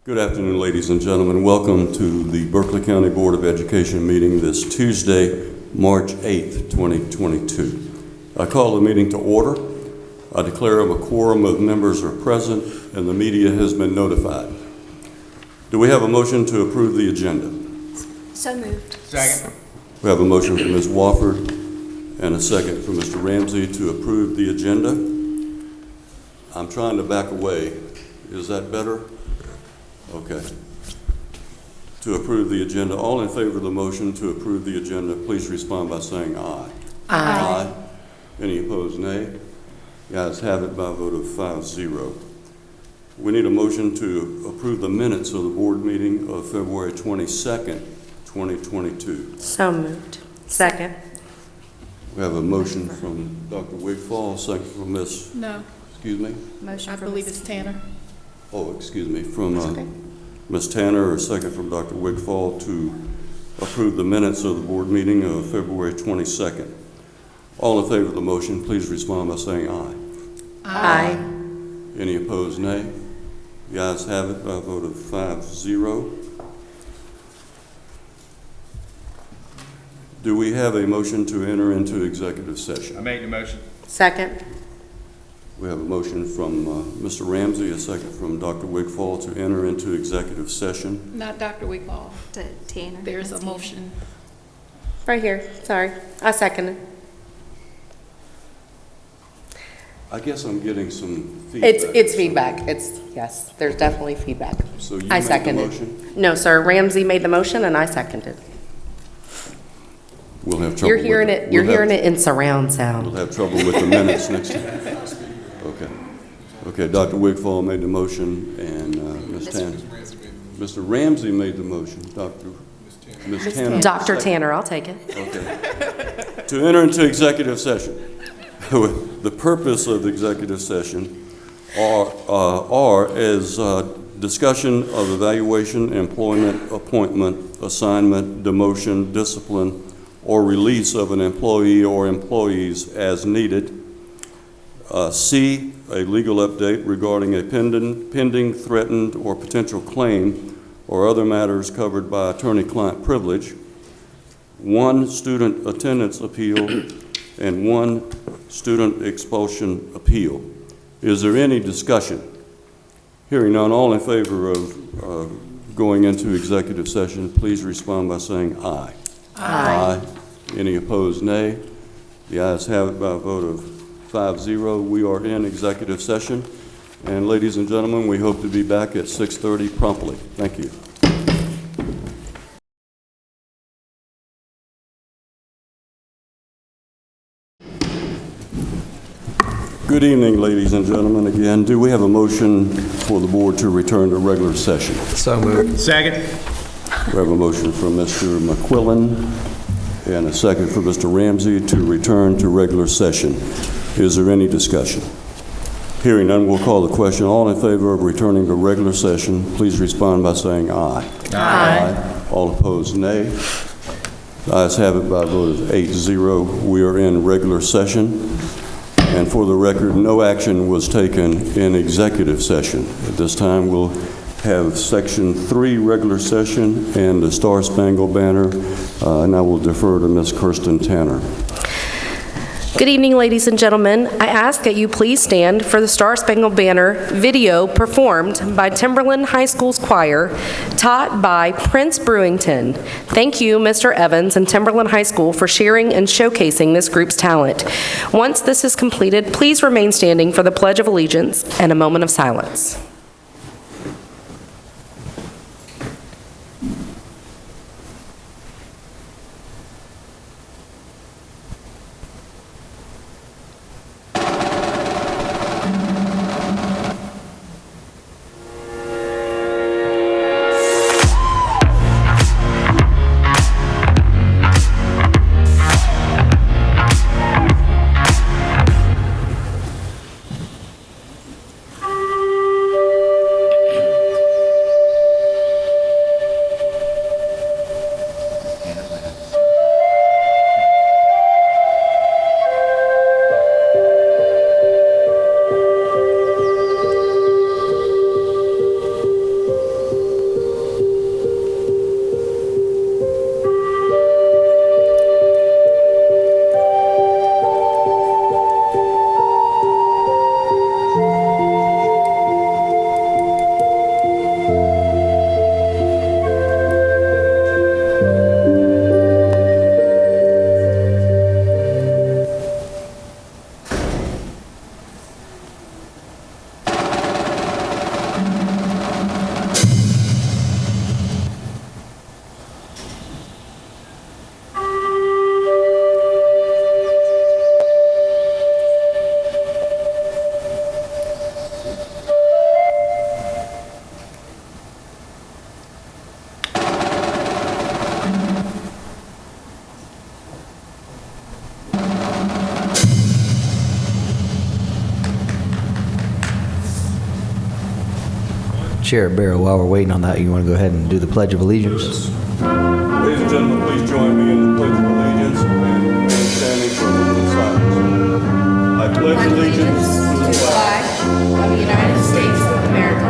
Good afternoon, ladies and gentlemen. Welcome to the Berkeley County Board of Education meeting this Tuesday, March 8th, 2022. I call the meeting to order. I declare a quorum of members are present and the media has been notified. Do we have a motion to approve the agenda? So moved. Second. We have a motion from Ms. Wofford and a second from Mr. Ramsey to approve the agenda. I'm trying to back away. Is that better? Okay. To approve the agenda. All in favor of the motion to approve the agenda, please respond by saying aye. Aye. Any opposed, nay? The ayes have it by a vote of 5-0. We need a motion to approve the minutes of the board meeting of February 22nd, 2022. So moved. Second. We have a motion from Dr. Wigfall, second from Ms. No, Excuse me? Motion I for believe it's Tanner. Oh, excuse me, from Ms. Tanner, or second from Dr. Wigfall to approve the minutes of the board meeting of February 22nd. All in favor of the motion, please respond by saying aye. Aye. Any opposed, nay? The ayes have it by a vote of 5-0. Do we have a motion to enter into executive session? I made the motion. Second. We have a motion from Mr. Ramsey, a second from Dr. Wigfall to enter into executive session. Not Dr. Wigfall. Tanner. There's Ms. a Tanner. motion. Right here. Sorry. I second it. I guess I'm getting some feedback. It's feedback. Yes, there's definitely feedback. So you I made the second motion? it. No, sir. Ramsey made the motion and I seconded. We'll have trouble You're hearing with it. You're hearing it in surround We'll sound. have trouble with the minutes next time. Okay. Okay, Dr. Wigfall made the motion and Ms. Tanner. Mr. Ramsey made the motion. Ms. Tanner. Dr. Tanner, I'll take it. Okay. To enter into executive session. The purpose of the executive session are as discussion of evaluation, employment, appointment, assignment, demotion, discipline, or release of an employee or employees as needed. C, a legal update regarding a pending, threatened, or potential claim or other matters covered by attorney-client privilege. 1, student attendance appeal, and 1, student expulsion appeal. Is there any discussion? Hearing none, all in favor of going into executive session, please respond by saying aye. Aye. Any opposed, nay? The ayes have it by a vote of 5-0. We are in executive session. And ladies and gentlemen, we hope to be back at 6:30 promptly. Thank you. Good evening, ladies and gentlemen. Again, do we have a motion for the board to return to regular session? So moved. Second. We have a motion from Mr. McQuillan and a second for Mr. Ramsey to return to regular session. Is there any discussion? Hearing none, we'll call the question. All in favor of returning to regular session, please respond by saying aye. Aye. All opposed, nay. The ayes have it by a vote of 8-0. We are in regular session. And for the record, no action was taken in executive session. At this time, we'll have Section 3 regular session and the Star Spangled Banner, and I will defer to Ms. Kirsten Tanner. Good evening, ladies and gentlemen. I ask that you please stand for the Star Spangled Banner video performed by Timberland High School's choir, taught by Prince Brewington. Thank you, Mr. Evans and Timberland High School, for sharing and showcasing this group's talent. Once this is completed, please remain standing for the Pledge of Allegiance and a moment of silence. Sheriff Barrow, while we're waiting on that, you want to go ahead and do the Pledge of Allegiance? Ladies and gentlemen, please join me in the Pledge of Allegiance and remain standing for a moment of silence. I pledge allegiance to the flag of the United States of America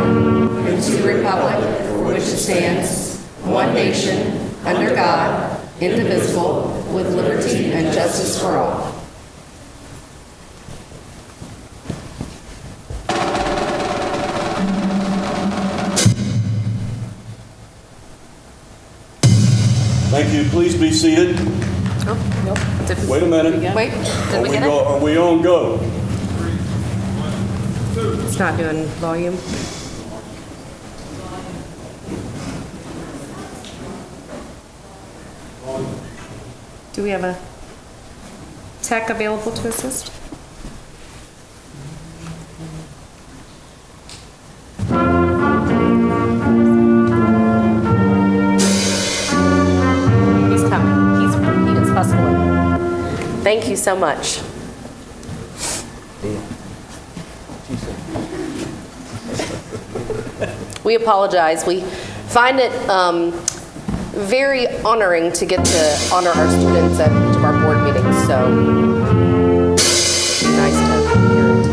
and to the republic for which it stands, one nation, under God, indivisible, with liberty and justice for all. Thank you. Please be seated. Oh, nope. Wait a minute. Wait, did we get it? Are we on go? It's not doing volume. Do we have a tech available to assist? He's coming. He is hustling. Thank you so much. We apologize. We find it very honoring to get to honor our students at each of our board meetings, so it's nice to hear it.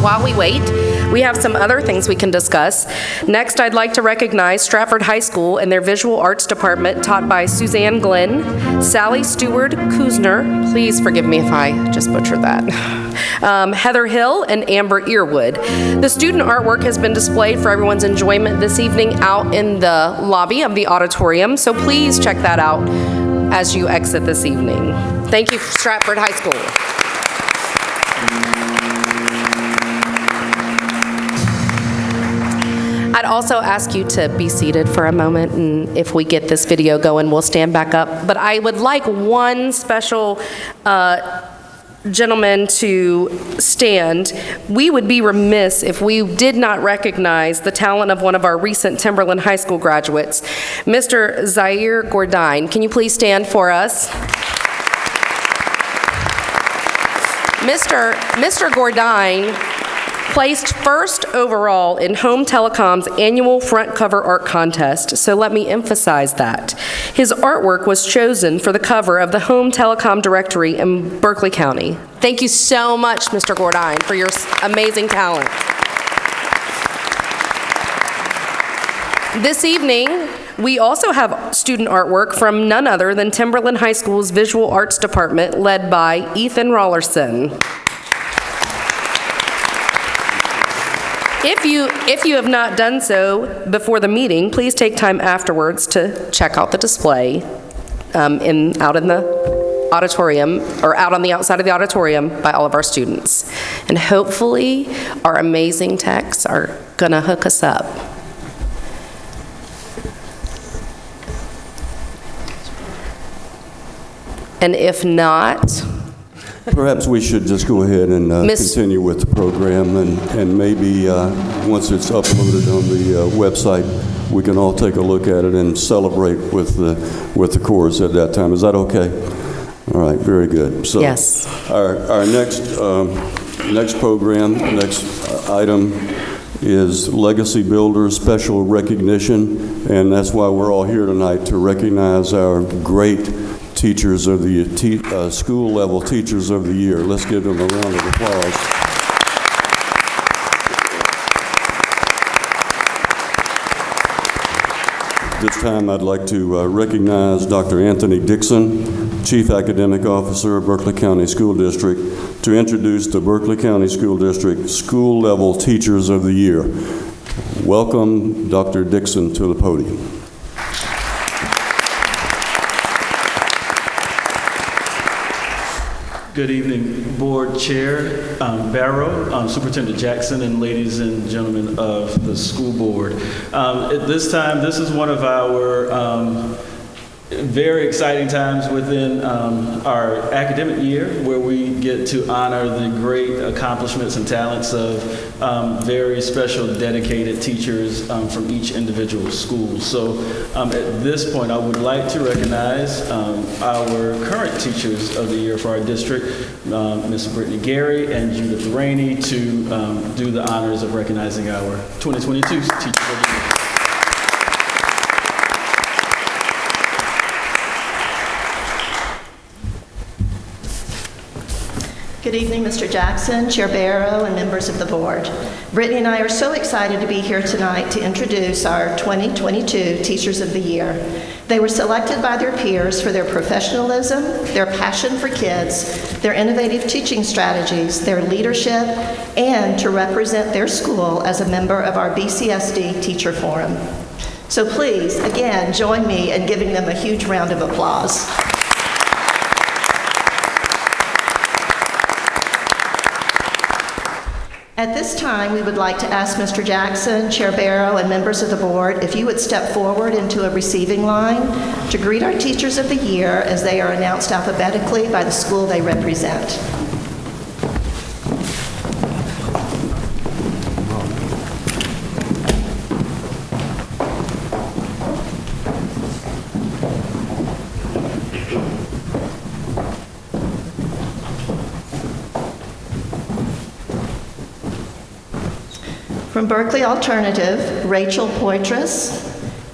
While we wait, we have some other things we can discuss. Next, I'd like to recognize Stratford High School and their Visual Arts Department taught by Suzanne Glenn, Sally Stewart Kuzner, please forgive me if I just butchered that, Heather Hill, and Amber Earwood. The student artwork has been displayed for everyone's enjoyment this evening out in the lobby of the auditorium, so please check that out as you exit this evening. Thank you, Stratford High School. I'd also ask you to be seated for a moment, and if we get this video going, we'll stand back up. But I would like one special gentleman to stand. We would be remiss if we did not recognize the talent of one of our recent Timberland High School graduates, Mr. Zaire Gordine. Can you please stand for us? Mr. Gordine placed first overall in Home Telecom's annual front cover art contest, so let me emphasize that. His artwork was chosen for the cover of the Home Telecom Directory in Berkeley County. Thank you so much, Mr. Gordine, for your amazing talent. This evening, we also have student artwork from none other than Timberland High School's Visual Arts Department, led by Ethan Rollerson. If you have not done so before the meeting, please take time afterwards to check out the display out in the auditorium, or out on the outside of the auditorium by all of our students. And hopefully, our amazing techs are gonna hook us up. And if not, Perhaps we should just go ahead and continue with the program, and maybe once it's uploaded on the website, we can all take a look at it and celebrate with the chorus at that time. Is that okay? All right, very good. So yes. Our next program, next item is Legacy Builders Special Recognition, and that's why we're all here tonight, to recognize our great teachers of the school level teachers of the year. Let's give them a round of applause. This time I'd like to recognize Dr. Anthony Dixon, Chief Academic Officer of Berkeley County School District, to introduce the Berkeley County School District School Level Teachers of the Year. Welcome, Dr. Dixon, to the podium. Good evening, Board Chair Barrow, Superintendent Jackson, and ladies and gentlemen of the school board. At this time, this is one of our very exciting times within our academic year, where we get to honor the great accomplishments and talents of very special, dedicated teachers from each individual school. So at this point, I would like to recognize our current teachers of the year for our district, Ms. Brittany Gary and Judith Rainey, to do the honors of recognizing our 2022 Teachers of the Year. Good evening, Mr. Jackson, Chair Barrow, and members of the board. Brittany and I are so excited to be here tonight to introduce our 2022 Teachers of the Year. They were selected by their peers for their professionalism, their passion for kids, their innovative teaching strategies, their leadership, and to represent their school as a member of our BCSD Teacher Forum. So please, again, join me in giving them a huge round of applause. At this time, we would like to ask Mr. Jackson, Chair Barrow, and members of the board if you would step forward into a receiving line to greet our Teachers of the Year as they are announced alphabetically by the school they represent. From Berkeley Alternative, Rachel Poitras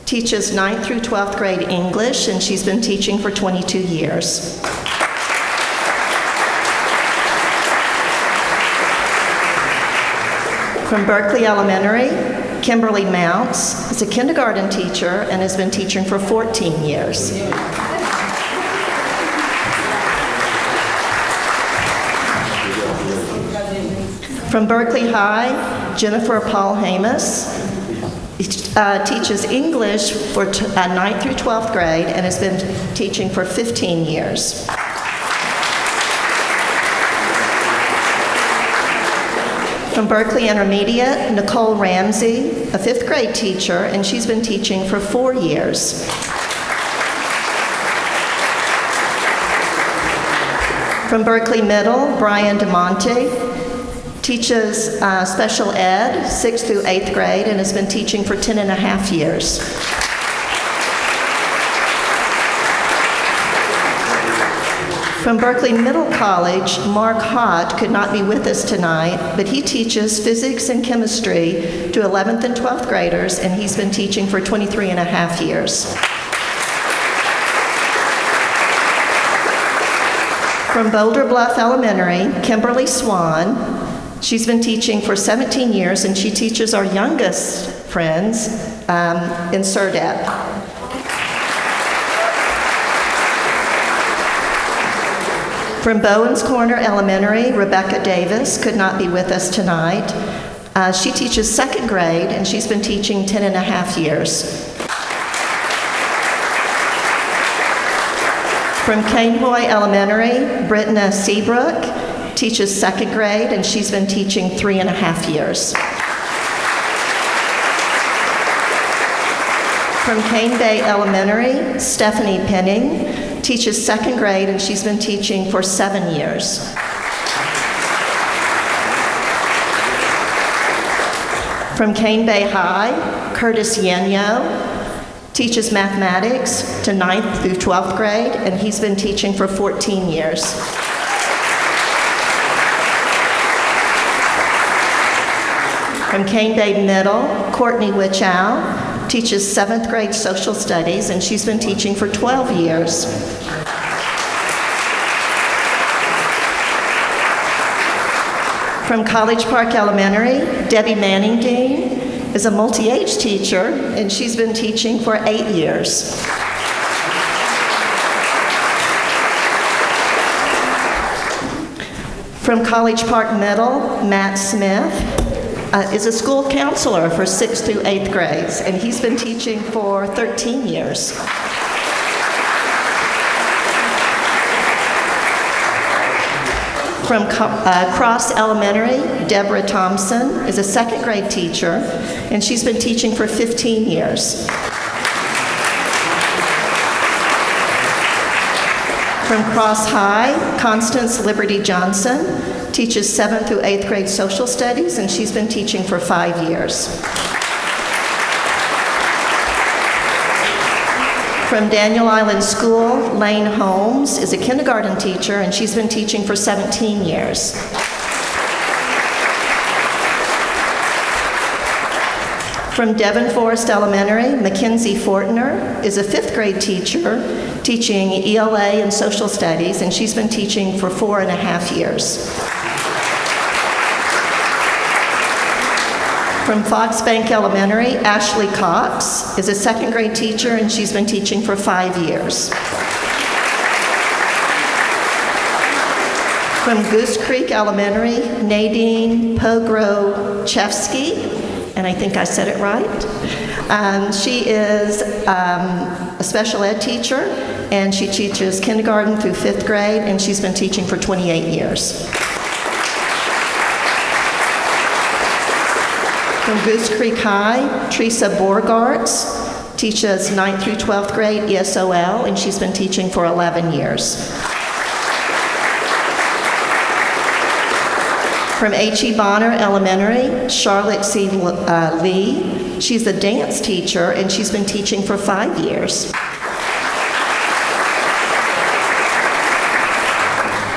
teaches 9th through 12th grade English, and she's been teaching for 22 years. From Berkeley Elementary, Kimberly Mounts is a kindergarten teacher and has been teaching for 14 years. From Berkeley High, Jennifer Paul Hamus teaches English for 9th through 12th grade and has been teaching for 15 years. From Berkeley Intermediate, Nicole Ramsey, a 5th grade teacher, and she's been teaching for 4 years. From Berkeley Middle, Brian DeMonte teaches special ed, 6th through 8th grade, and has been teaching for 10 and a half years. From Berkeley Middle College, Mark Hott could not be with us tonight, but he teaches physics and chemistry to 11th and 12th graders, and he's been teaching for 23 and a half years. From Boulder Bluff Elementary, Kimberly Swan. She's been teaching for 17 years, and she teaches our youngest friends in SURDEP. From Bowens Corner Elementary, Rebecca Davis could not be with us tonight. She teaches 2nd grade, and she's been teaching 10 and a half years. From Canehoy Elementary, Brittna Seabrook teaches 2nd grade, and she's been teaching 3 and a half years. From Cane Bay Elementary, Stephanie Penning teaches 2nd grade, and she's been teaching for 7 years. From Cane Bay High, Curtis Yenyo teaches mathematics to 9th through 12th grade, and he's been teaching for 14 years. From Cane Bay Middle, Courtney Wichow teaches 7th grade social studies, and she's been teaching for 12 years. From College Park Elementary, Debbie Manningdean is a multi-age teacher, and she's been teaching for 8 years. From College Park Middle, Matt Smith is a school counselor for 6th through 8th grades, and he's been teaching for 13 years. From Cross Elementary, Deborah Thompson is a second grade teacher, and she's been teaching for 15 years. From Cross High, Constance Liberty Johnson teaches 7th through 8th grade social studies, and she's been teaching for 5 years. From Daniel Island School, Lane Holmes is a kindergarten teacher, and she's been teaching for 17 years. From Devon Forest Elementary, Mackenzie Fortner is a 5th grade teacher teaching ELA and social studies, and she's been teaching for 4.5 years. From Fox Bank Elementary, Ashley Cox is a 2nd grade teacher, and she's been teaching for 5 years. From Goose Creek Elementary, Nadine Pogrochevsky, and I think I said it right. She is a special ed teacher, and she teaches kindergarten through 5th grade, and she's been teaching for 28 years. From Goose Creek High, Teresa Borgarts teaches 9th through 12th grade ESOL, and she's been teaching for 11 years. From H.E. Bonner Elementary, Charlotte C. Lee. She's a dance teacher, and she's been teaching for 5 years.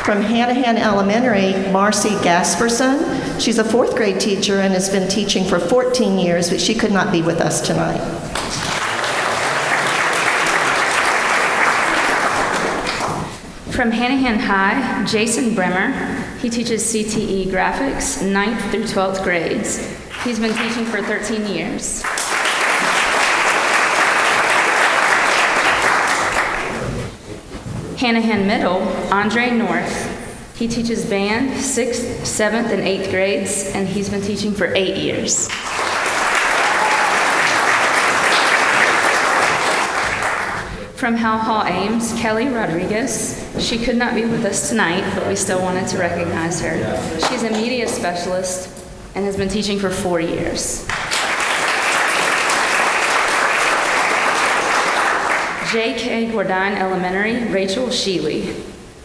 From Hanahan Elementary, Marcy Gasperson. She's a 4th grade teacher and has been teaching for 14 years, but she could not be with us tonight. From Hanahan High, Jason Bremer. He teaches CTE graphics, 9th through 12th grades. He's been teaching for 13 years. Hanahan Middle, Andre North. He teaches band, 6th, 7th, and 8th grades, and he's been teaching for 8 years. From Hal Hall Ames, Kelly Rodriguez. She could not be with us tonight, but we still wanted to recognize her. She's a media specialist and has been teaching for 4 years. J.K. Gordine Elementary, Rachel Sheely.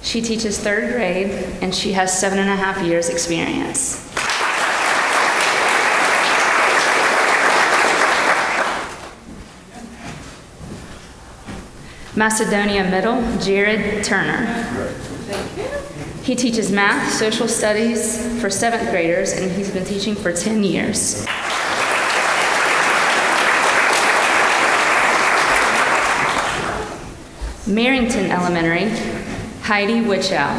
She teaches 3rd grade, and she has 7.5 years experience. Macedonia Middle, Jared Turner. He teaches math, social studies for 7th graders, and he's been teaching for 10 years. Merrington Elementary, Heidi Wichow.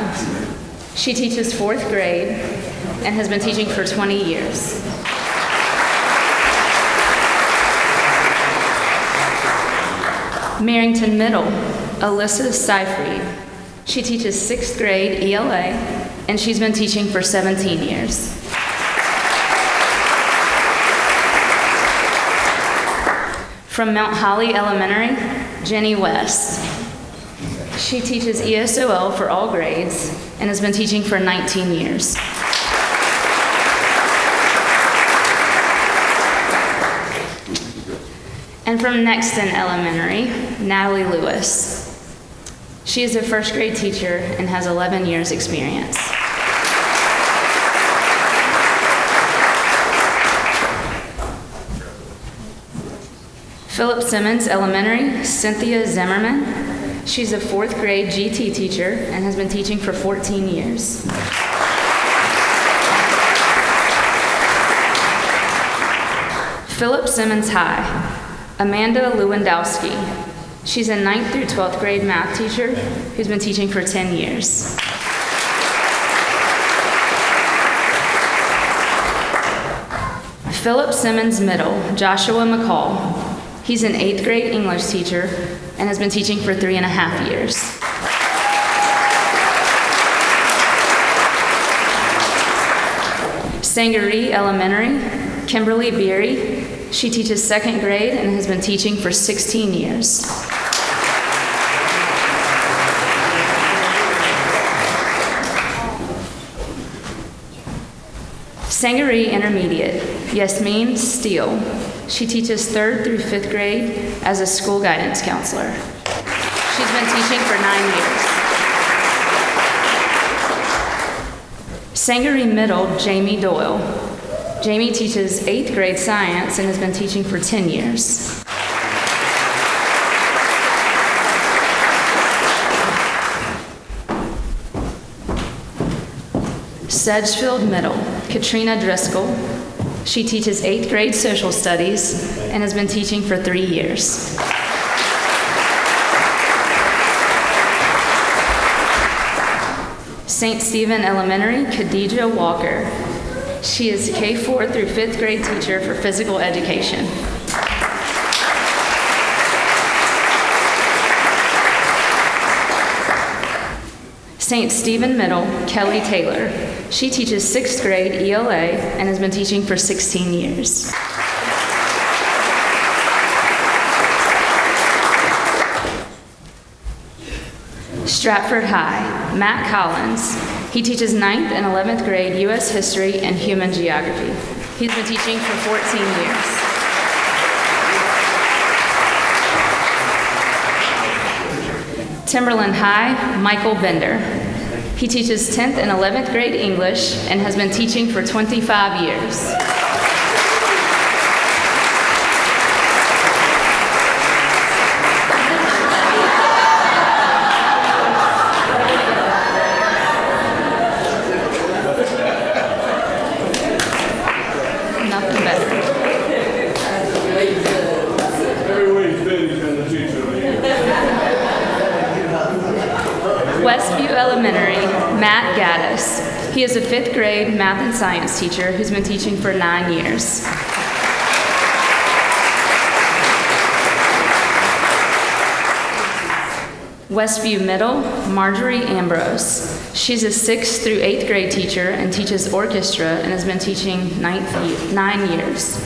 She teaches 4th grade and has been teaching for 20 years. Merrington Middle, Alyssa Seyfried. She teaches 6th grade ELA, and she's been teaching for 17 years. From Mount Holly Elementary, Jenny West. She teaches ESOL for all grades and has been teaching for 19 years. And from Nexton Elementary, Natalie Lewis. She is a 1st grade teacher and has 11 years experience. Philip Simmons Elementary, Cynthia Zimmerman. She's a 4th grade GT teacher and has been teaching for 14 years. Philip Simmons High, Amanda Lewandowski. She's a 9th through 12th grade math teacher who's been teaching for 10 years. Philip Simmons Middle, Joshua McCall. He's an 8th grade English teacher and has been teaching for 3.5 years. Sangaree Elementary, Kimberly Beery. She teaches 2nd grade and has been teaching for 16 years. Sangaree Intermediate, Yasmin Steele. She teaches 3rd through 5th grade as a school guidance counselor. She's been teaching for 9 years. Sangaree Middle, Jamie Doyle. Jamie teaches 8th grade science and has been teaching for 10 years. Sedgefield Middle, Katrina Driscoll. She teaches 8th grade social studies and has been teaching for 3 years. St. Stephen Elementary, Khadijah Walker. She is K4 through 5th grade teacher for physical education. St. Stephen Middle, Kelly Taylor. She teaches 6th grade ELA and has been teaching for 16 years. Stratford High, Matt Collins. He teaches 9th and 11th grade U.S. History and Human Geography. He's been teaching for 14 years. Timberland High, Michael Bender. He teaches 10th and 11th grade English and has been teaching for 25 years. Nothing better. Westview Elementary, Matt Gaddis. He is a 5th grade math and science teacher who's been teaching for 9 years. Westview Middle, Marjorie Ambrose. She's a 6th through 8th grade teacher and teaches orchestra and has been teaching 9 years.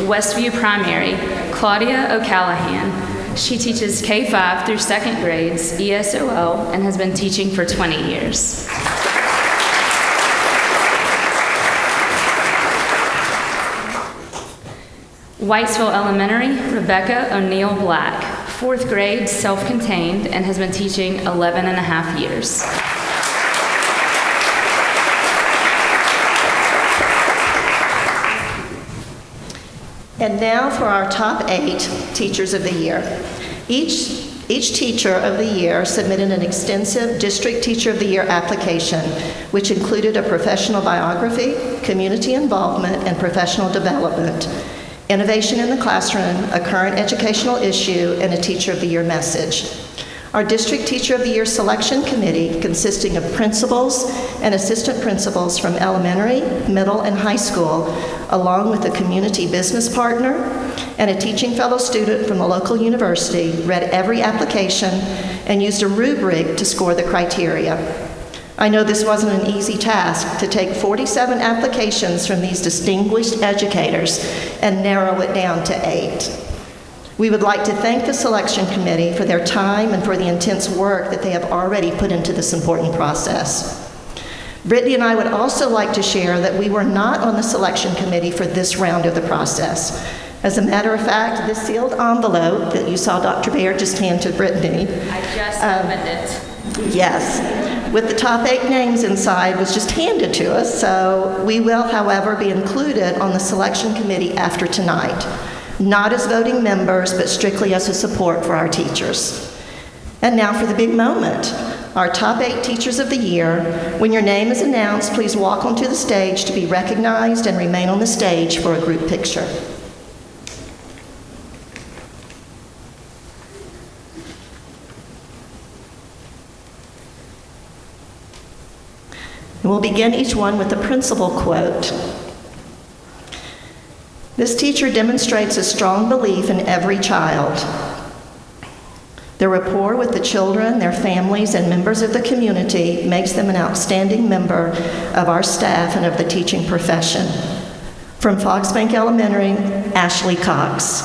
Westview Primary, Claudia O'Callahan. She teaches K5 through 2nd grades, ESOL, and has been teaching for 20 years. Whitesville Elementary, Rebecca O'Neill Black, 4th grade, self-contained, and has been teaching 11 and a half years. And now for our top 8 Teachers of the Year. Each Teacher of the Year submitted an extensive District Teacher of the Year application, which included a professional biography, community involvement, and professional development, innovation in the classroom, a current educational issue, and a Teacher of the Year message. Our District Teacher of the Year Selection Committee, consisting of principals and assistant principals from elementary, middle, and high school, along with a community business partner and a teaching fellow student from the local university, read every application and used a rubric to score the criteria. I know this wasn't an easy task to take 47 applications from these distinguished educators and narrow it down to 8. We would like to thank the selection committee for their time and for the intense work that they have already put into this important process. Brittany and I would also like to share that we were not on the selection committee for this round of the process. As a matter of fact, this sealed envelope that you saw Dr. Bayer just hand to Brittany. I just opened it. Yes, with the top 8 names inside was just handed to us, so we will, however, be included on the selection committee after tonight. Not as voting members, but strictly as a support for our teachers. And now for the big moment, our top 8 Teachers of the Year. When your name is announced, please walk onto the stage to be recognized and remain on the stage for a group picture. And we'll begin each one with the principal quote. This teacher demonstrates a strong belief in every child. Their rapport with the children, their families, and members of the community makes them an outstanding member of our staff and of the teaching profession. From Foxbank Elementary, Ashley Cox.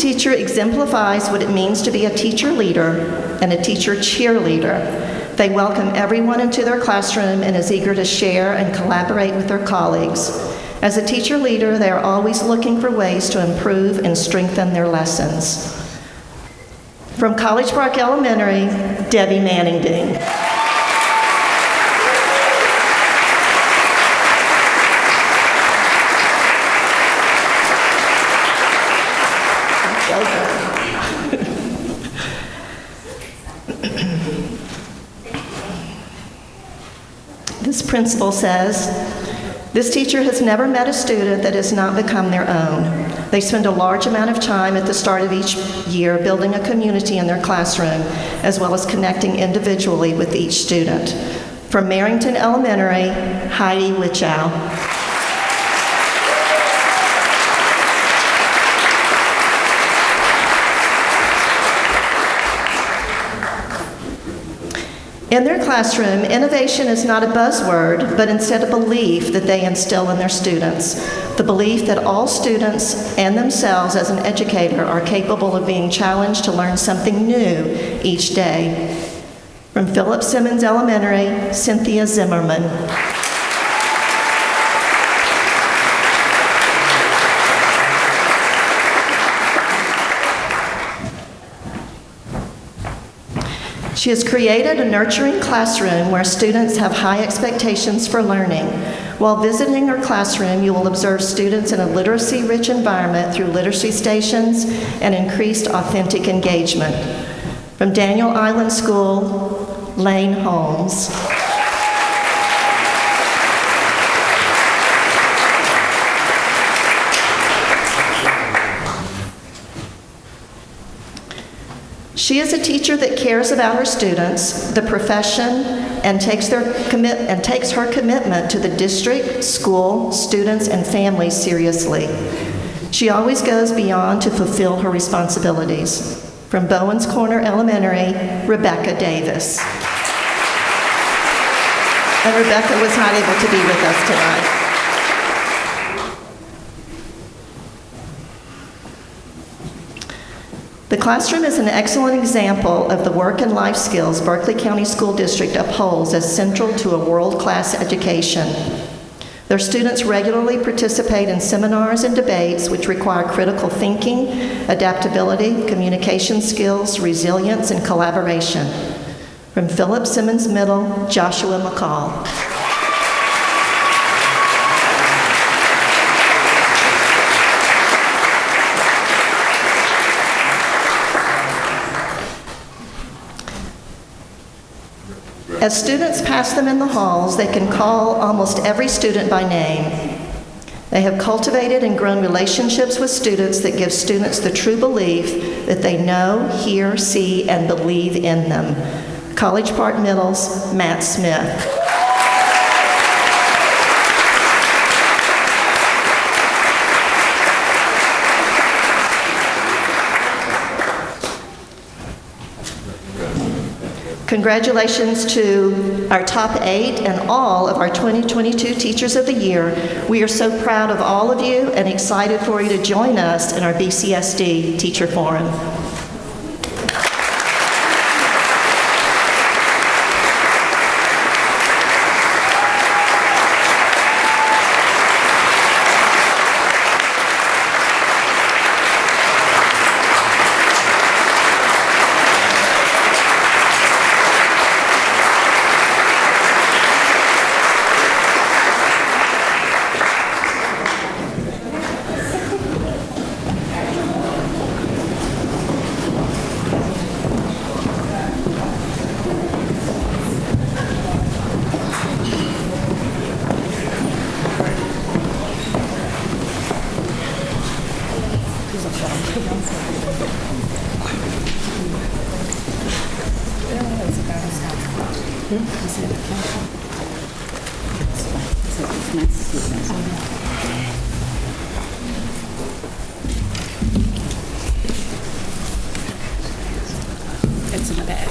teacher exemplifies what it means to be a teacher leader and a teacher cheerleader. They welcome everyone into their classroom and is eager to share and collaborate with their colleagues. As a teacher leader, they are always looking for ways to improve and strengthen their lessons. From College Park Elementary, Debbie Manningding. This principal says, "This teacher has never met a student that has not become their own. They spend a large amount of time at the start of each year building a community in their classroom, as well as connecting individually with each student." From Marrington Elementary, Heidi Wichow. In their classroom, innovation is not a buzzword, but instead a belief that they instill in their students. The belief that all students and themselves as an educator are capable of being challenged to learn something new each day. From Philip Simmons Elementary, Cynthia Zimmerman. She has created a nurturing classroom where students have high expectations for learning. While visiting her classroom, you will observe students in a literacy-rich environment through literacy stations and increased authentic engagement. From Daniel Island School, Lane Holmes. She is a teacher that cares about her students, the profession, and takes her commitment to the district, school, students, and families seriously. She always goes beyond to fulfill her responsibilities. From Bowens Corner Elementary, Rebecca Davis. And Rebecca was not able to be with us tonight. The classroom is an excellent example of the work and life skills Berkeley County School District upholds as central to a world-class education. Their students regularly participate in seminars and debates which require critical thinking, adaptability, communication skills, resilience, and collaboration. From Philip Simmons Middle, Joshua McCall. As students pass them in the halls, they can call almost every student by name. They have cultivated and grown relationships with students that give students the true belief that they know, hear, see, and believe in them. College Park Middle's Matt Smith. Congratulations to our top 8 and all of our 2022 Teachers of the Year. We are so proud of all of you and excited for you to join us in our BCSD Teacher Forum. It's in the bag.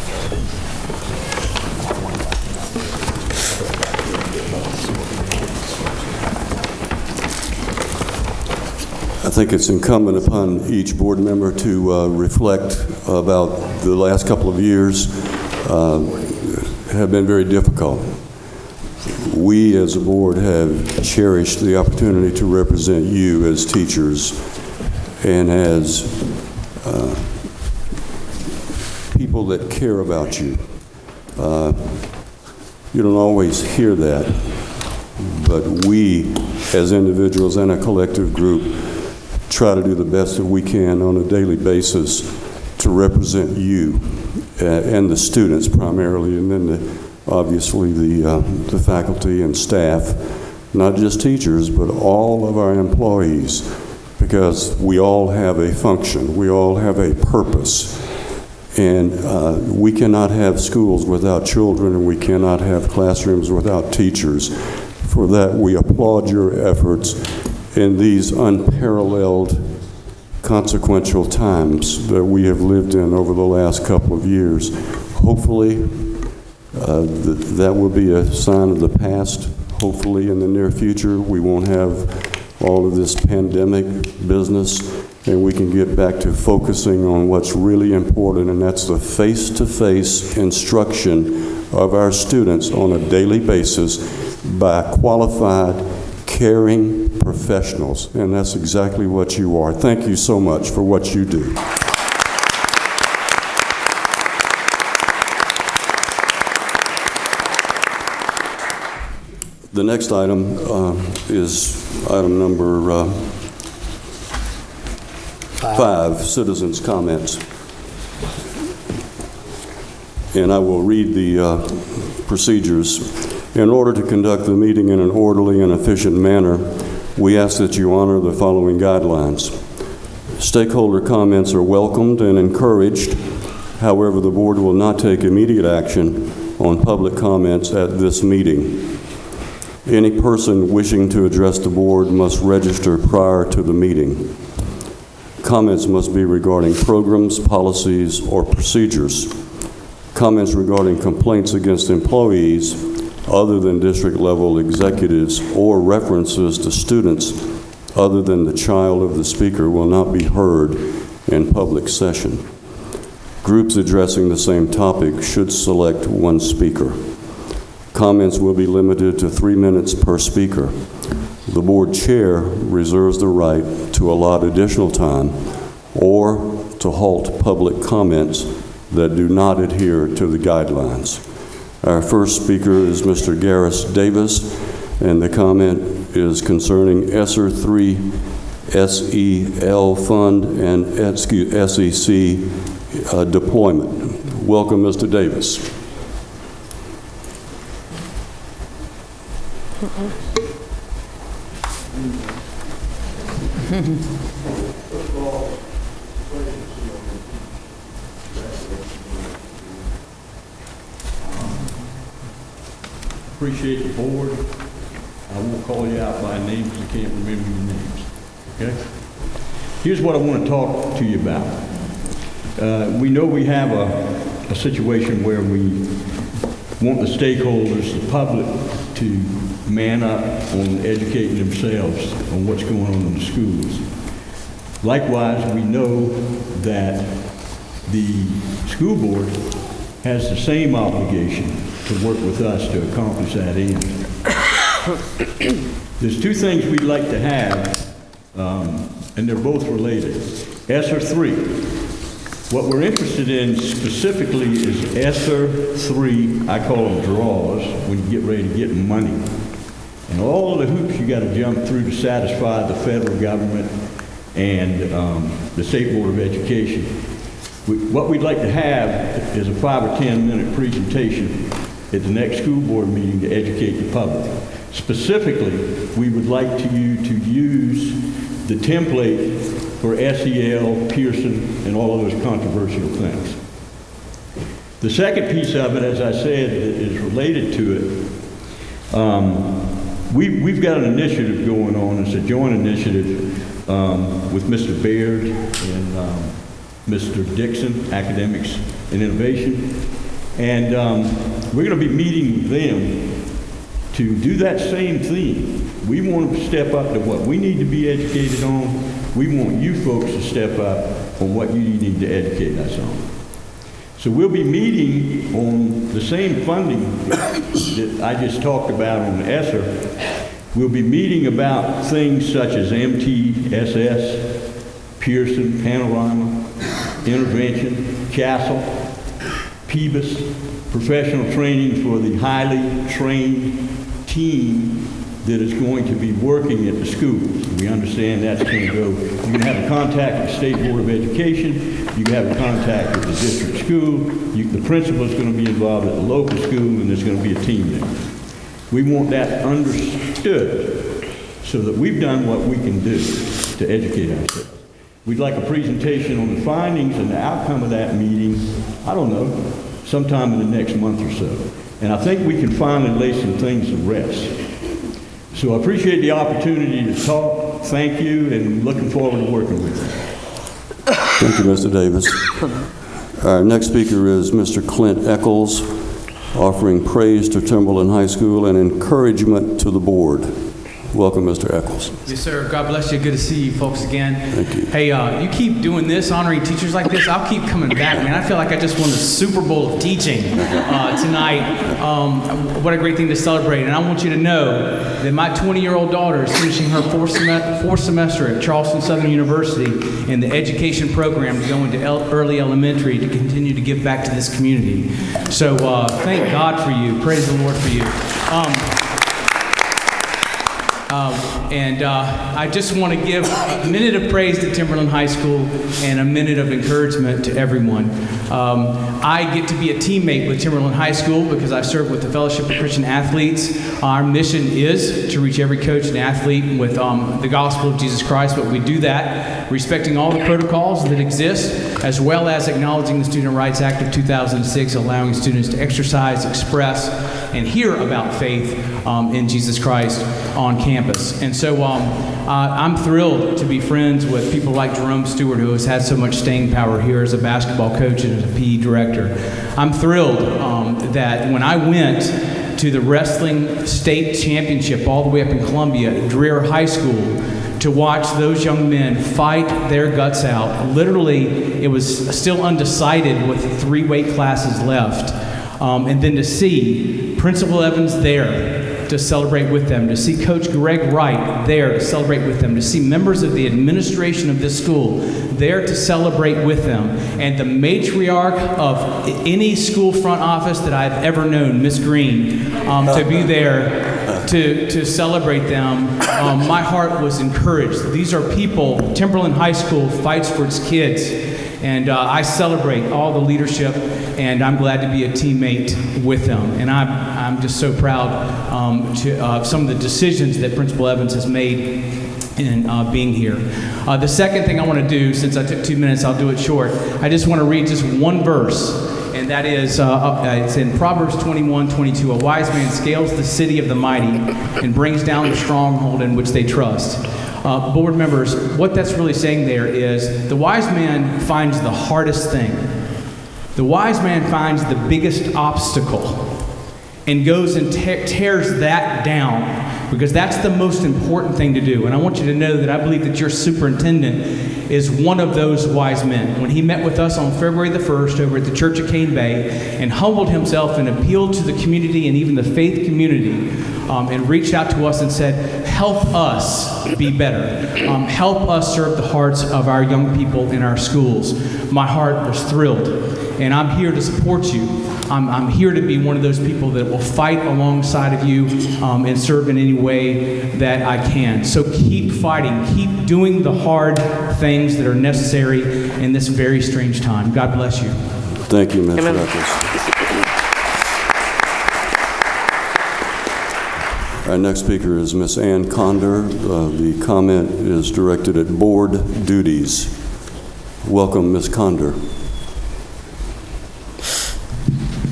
think it's incumbent upon each board member to reflect about the last couple of years have been very difficult. We as a board have cherished the opportunity to represent you as teachers and as people that care about you. You don't always hear that, but we as individuals and a collective group try to do the best that we can on a daily basis to represent you and the students primarily, and then obviously the faculty and staff, not just teachers, but all of our employees, because we all have a function, we all have a purpose, and we cannot have schools without children, and we cannot have classrooms without teachers. For that, we applaud your efforts in these unparalleled, consequential times that we have lived in over the last couple of years. Hopefully, that will be a sign of the past. Hopefully, in the near future, we won't have all of this pandemic business, and we can get back to focusing on what's really important, and that's the face-to-face instruction of our students on a daily basis by qualified, caring professionals, and that's exactly what you are. Thank you so much for what you do. The next item is item number 5, citizens' comments. And I will read the procedures. In order to conduct the meeting in an orderly and efficient manner, we ask that you honor the following guidelines. Stakeholder comments are welcomed and encouraged. However, the board will not take immediate action on public comments at this meeting. Any person wishing to address the board must register prior to the meeting. Comments must be regarding programs, policies, or procedures. Comments regarding complaints against employees other than district-level executives or references to students other than the child of the speaker will not be heard in public session. Groups addressing the same topic should select one speaker. Comments will be limited to 3 minutes per speaker. The board chair reserves the right to allot additional time or to halt public comments that do not adhere to the guidelines. Our first speaker is Mr. Garris Davis, and the comment is concerning ESSER 3 SEL fund and SEC deployment. Welcome, Mr. Davis. Appreciate the board. I won't call you out by name because I can't remember your names. Okay? Here's what I want to talk to you about. We know we have a situation where we want the stakeholders, the public, to man up on educating themselves on what's going on in the schools. Likewise, we know that the school board has the same obligation to work with us to accomplish that end. There's two things we'd like to have, and they're both related. ESSER 3. What we're interested in specifically is ESSER 3, I call them draws, when you get ready to get money. And all the hoops you got to jump through to satisfy the federal government and the State Board of Education. What we'd like to have is a 5 or 10 minute presentation at the next school board meeting to educate the public. Specifically, we would like you to use the template for SEL, Pearson, and all of those controversial things. The second piece of it, as I said, is related to it. We've got an initiative going on. It's a joint initiative with Mr. Baird and Mr. Dixon, Academics and Innovation. And we're going to be meeting with them to do that same thing. We want to step up to what we need to be educated on, We want you folks to step up on what you need to educate us on. So we'll be meeting on the same funding that I just talked about on ESSER. We'll be meeting about things such as MTSS, Pearson, Panorama, Intervention, Castle, PBIS, professional training for the highly trained team that is going to be working at the schools. We understand that's going to go, you can have a contact with the State Board of Education, you can have a contact with the district school, the principal is going to be involved at the local school, and there's going to be a team there. We want that understood so that we've done what we can do to educate ourselves. We'd like a presentation on the findings and the outcome of that meeting, I don't know, sometime in the next month or so. And I think we can finally lay some things to rest. So I appreciate the opportunity to talk. Thank you, and looking forward to working with you. Thank you, Mr. Davis. Our next speaker is Mr. Clint Eccles, offering praise to Timberland High School and encouragement to the board. Welcome, Mr. Eccles. Yes, sir. God bless you. Good to see you folks again. Thank you. Hey, you keep doing this, honoring teachers like this, I'll keep coming back, man. I feel like I just won the Super Bowl of teaching tonight. What a great thing to celebrate. And I want you to know that my 20-year-old daughter is finishing her fourth semester at Charleston Southern University in the education program to go into early elementary to continue to give back to this community. So thank God for you. Praise the Lord for you. I just want to give a minute of praise to Timberland High School and a minute of encouragement to everyone. I get to be a teammate with Timberland High School because I serve with the Fellowship of Christian Athletes. Our mission is to reach every coach and athlete with the gospel of Jesus Christ, but we do that respecting all the protocols that exist, as well as acknowledging the Student Rights Act of 2006, allowing students to exercise, express, and hear about faith in Jesus Christ on campus. And so I'm thrilled to be friends with people like Jerome Stewart, who has had so much staying power here as a basketball coach and as a PE director. I'm thrilled that when I went to the wrestling state championship all the way up in Columbia at Dreher High School to watch those young men fight their guts out. Literally, it was still undecided with 3 weight classes left. And then to see Principal Evans there to celebrate with them, to see Coach Greg Wright there to celebrate with them, to see members of the administration of this school there to celebrate with them, and the matriarch of any school front office that I've ever known, Miss Green, to be there to celebrate them. My heart was encouraged. These are people, Timberland High School fights for its kids, and I celebrate all the leadership, and I'm glad to be a teammate with them. And I'm just so proud of some of the decisions that Principal Evans has made in being here. The second thing I want to do, since I took 2 minutes, I'll do it short. I just want to read just one verse, and that is, it's in Proverbs 21:22. A wise man scales the city of the mighty and brings down the stronghold in which they trust. Board members, what that's really saying there is the wise man finds the hardest thing. The wise man finds the biggest obstacle and goes and tears that down, because that's the most important thing to do. And I want you to know that I believe that your superintendent is one of those wise men. When he met with us on February the 1st over at the Church of Cane Bay and humbled himself and appealed to the community and even the faith community, and reached out to us and said, help us be better. Help us serve the hearts of our young people in our schools. My heart was thrilled, and I'm here to support you. I'm here to be one of those people that will fight alongside of you and serve in any way that I can. So keep fighting. Keep doing the hard things that are necessary in this very strange time. God bless you. Thank you, Mr. Eccles. Our next speaker is Miss Ann Condor. The comment is directed at board duties. Welcome, Ms. Condor.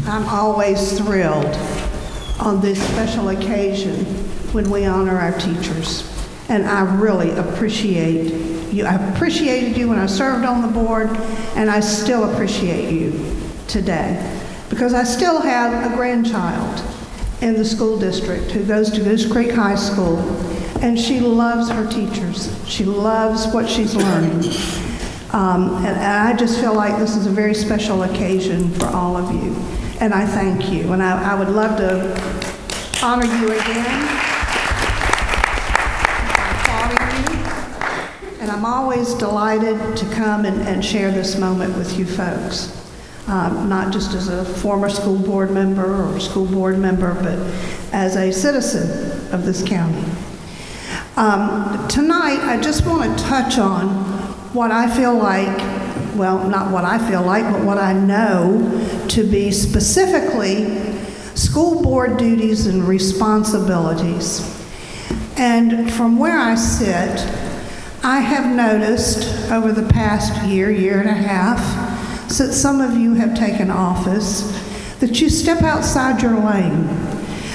I'm always thrilled on this special occasion when we honor our teachers. And I really appreciate you. I appreciated you when I served on the board, and I still appreciate you today, because I still have a grandchild in the school district who goes to Goose Creek High School, and she loves her teachers. She loves what she's learning. And I just feel like this is a very special occasion for all of you. And I thank you. And I would love to honor you again. I applaud you. And I'm always delighted to come and share this moment with you folks. Not just as a former school board member or school board member, but as a citizen of this county. Tonight, I just want to touch on what I feel like, well, not what I feel like, but what I know to be specifically school board duties and responsibilities. And from where I sit, I have noticed over the past year and a half, since some of you have taken office, that you step outside your lane.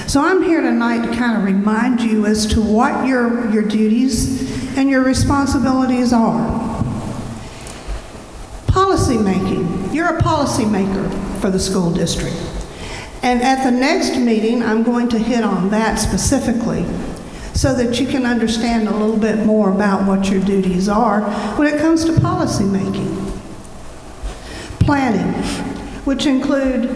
So I'm here tonight to kind of remind you as to what your duties and your responsibilities are. Policy making. You're a policy maker for the school district. And at the next meeting, I'm going to hit on that specifically so that you can understand a little bit more about what your duties are when it comes to policy making. Planning, which include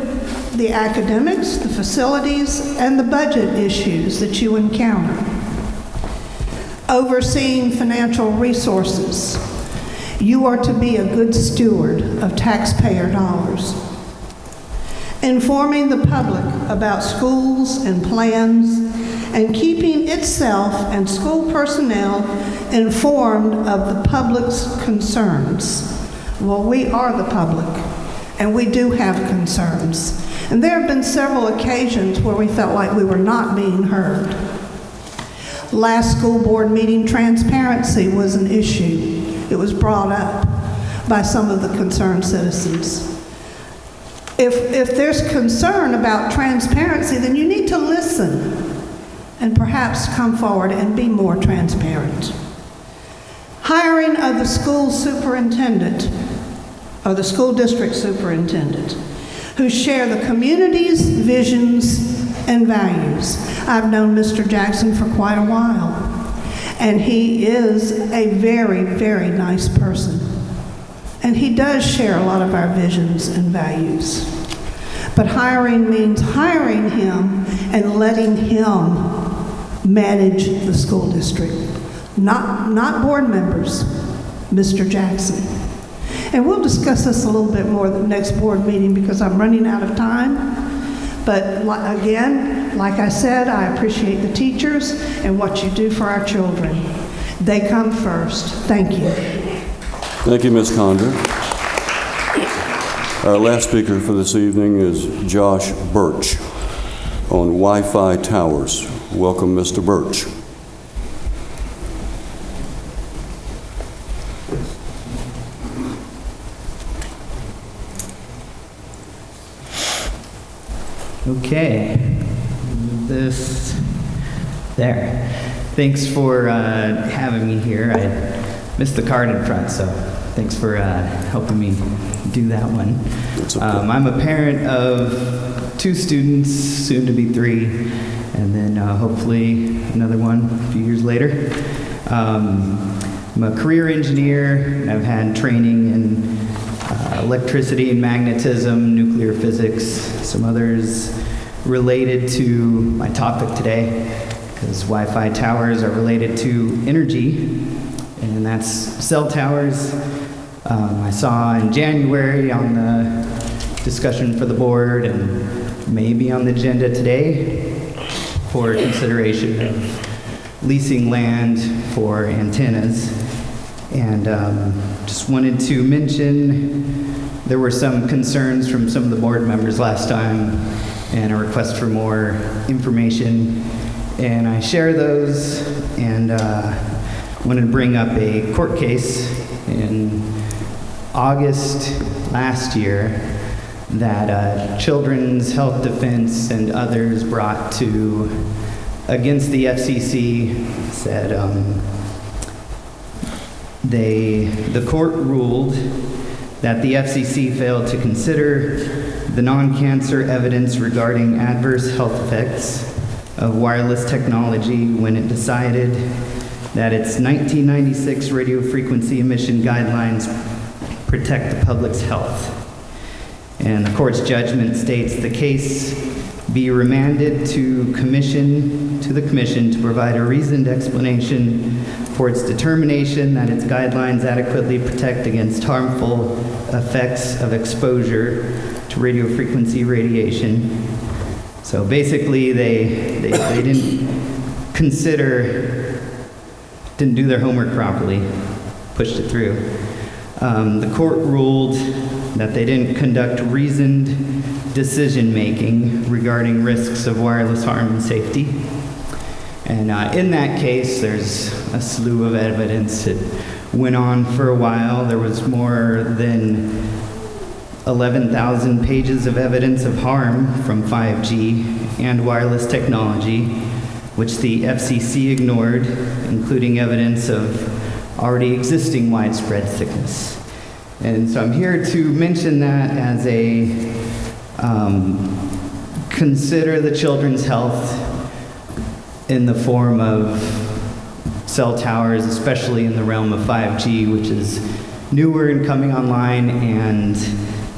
the academics, the facilities, and the budget issues that you encounter. Overseeing financial resources. You are to be a good steward of taxpayer dollars. Informing the public about schools and plans, and keeping itself and school personnel informed of the public's concerns. Well, we are the public, and we do have concerns. And there have been several occasions where we felt like we were not being heard. Last school board meeting, transparency was an issue. It was brought up by some of the concerned citizens. If there's concern about transparency, then you need to listen and perhaps come forward and be more transparent. Hiring of the school superintendent, or the school district superintendent, who share the community's visions and values. I've known Mr. Jackson for quite a while, and he is a very, very nice person. And he does share a lot of our visions and values. But hiring means hiring him and letting him manage the school district. Not board members, Mr. Jackson. And we'll discuss this a little bit more at the next board meeting because I'm running out of time. But again, like I said, I appreciate the teachers and what you do for our children. They come first. Thank you. Thank you, Ms. Condra. Our last speaker for this evening is Josh Birch on Wi-Fi towers. Welcome, Mr. Birch. Okay, there. Thanks for having me here. I missed the card in front, so thanks for helping me do that one. Okay. I'm a parent of 2 students, soon to be 3, and then hopefully another one a few years later. I'm a career engineer, and I've had training in electricity and magnetism, nuclear physics, some others related to my topic today, because Wi-Fi towers are related to energy, and that's cell towers. I saw in January on the discussion for the board and maybe on the agenda today for consideration of leasing land for antennas. And just wanted to mention there were some concerns from some of the board members last time and a request for more information. And I share those and wanted to bring up a court case in August last year that Children's Health Defense and others brought to against the FCC. Said the court ruled that the FCC failed to consider the non-cancer evidence regarding adverse health effects of wireless technology when it decided that its 1996 radio frequency emission guidelines protect the public's health. And the court's judgment states the case be remanded to the commission to provide a reasoned explanation for its determination that its guidelines adequately protect against harmful effects of exposure to radio frequency radiation. So basically, they didn't do their homework properly, pushed it through. The court ruled that they didn't conduct reasoned decision-making regarding risks of wireless harm and safety. And in that case, there's a slew of evidence. It went on for a while. There was more than 11,000 pages of evidence of harm from 5G and wireless technology, which the FCC ignored, including evidence of already existing widespread sickness. And so I'm here to mention that as a consider the children's health in the form of cell towers, especially in the realm of 5G, which is newer and coming online and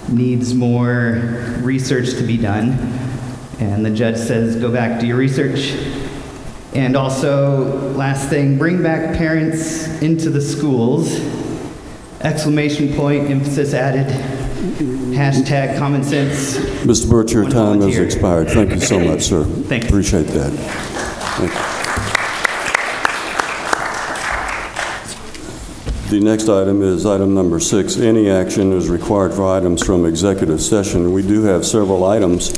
needs more research to be done. And the judge says, go back, do your research. And also, last thing, bring back parents into the schools. Exclamation point, emphasis added. Hashtag common sense. Mr. Burt, your time has expired. Thank you so much, sir. Thank you. Appreciate that. Thank you. The next item is item number 6. Any action is required for items from executive session. We do have several items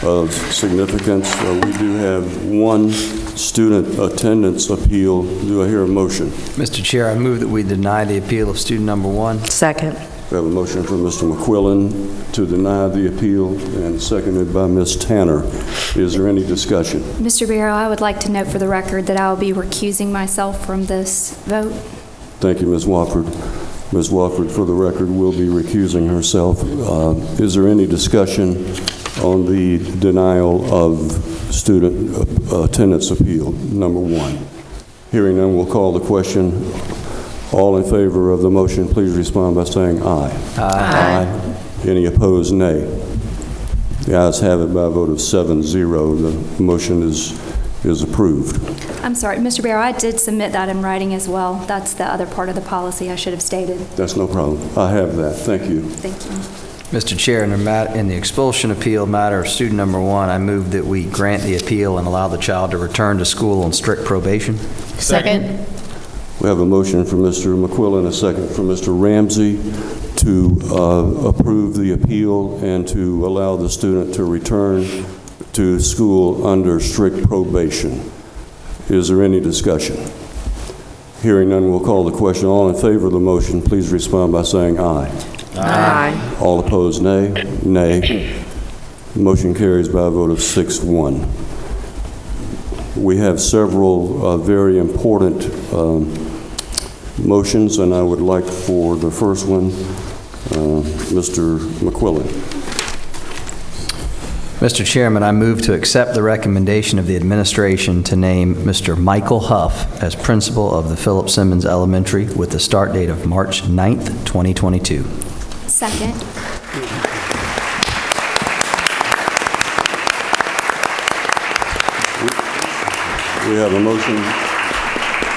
of significance. We do have one student attendance appeal. Do I hear a motion? Mr. Chair, I move that we deny the appeal of student number 1. Second. We have a motion from Mr. McQuillan to deny the appeal and seconded by Ms. Tanner. Is there any discussion? Mr. Barrow, I would like to note for the record that I will be recusing myself from this vote. Thank you, Ms. Wofford. Ms. Wofford, for the record, will be recusing herself. Is there any discussion on the denial of student attendance appeal, number 1? Hearing none, we'll call the question. All in favor of the motion, please respond by saying aye. Aye. Any opposed, nay. The ayes have it by a vote of 7-0. The motion is approved. I'm sorry, Mr. Barrow, I did submit that in writing as well. That's the other part of the policy I should have stated. That's no problem. I have that. Thank you. Thank you. Mr. Chair, in the expulsion appeal matter of student number 1, I move that we grant the appeal and allow the child to return to school on strict probation. Second. We have a motion from Mr. McQuillan, a second from Mr. Ramsey to approve the appeal and to allow the student to return to school under strict probation. Is there any discussion? Hearing none, we'll call the question. All in favor of the motion, please respond by saying aye. Aye. All opposed, nay. Nay. Motion carries by a vote of 6-1. We have several very important motions, and I would like for the first one, Mr. McQuillan. Mr. Chairman, I move to accept the recommendation of the administration to name Mr. Michael Huff as principal of the Philip Simmons Elementary with the start date of March 9th, 2022. Second. We have a motion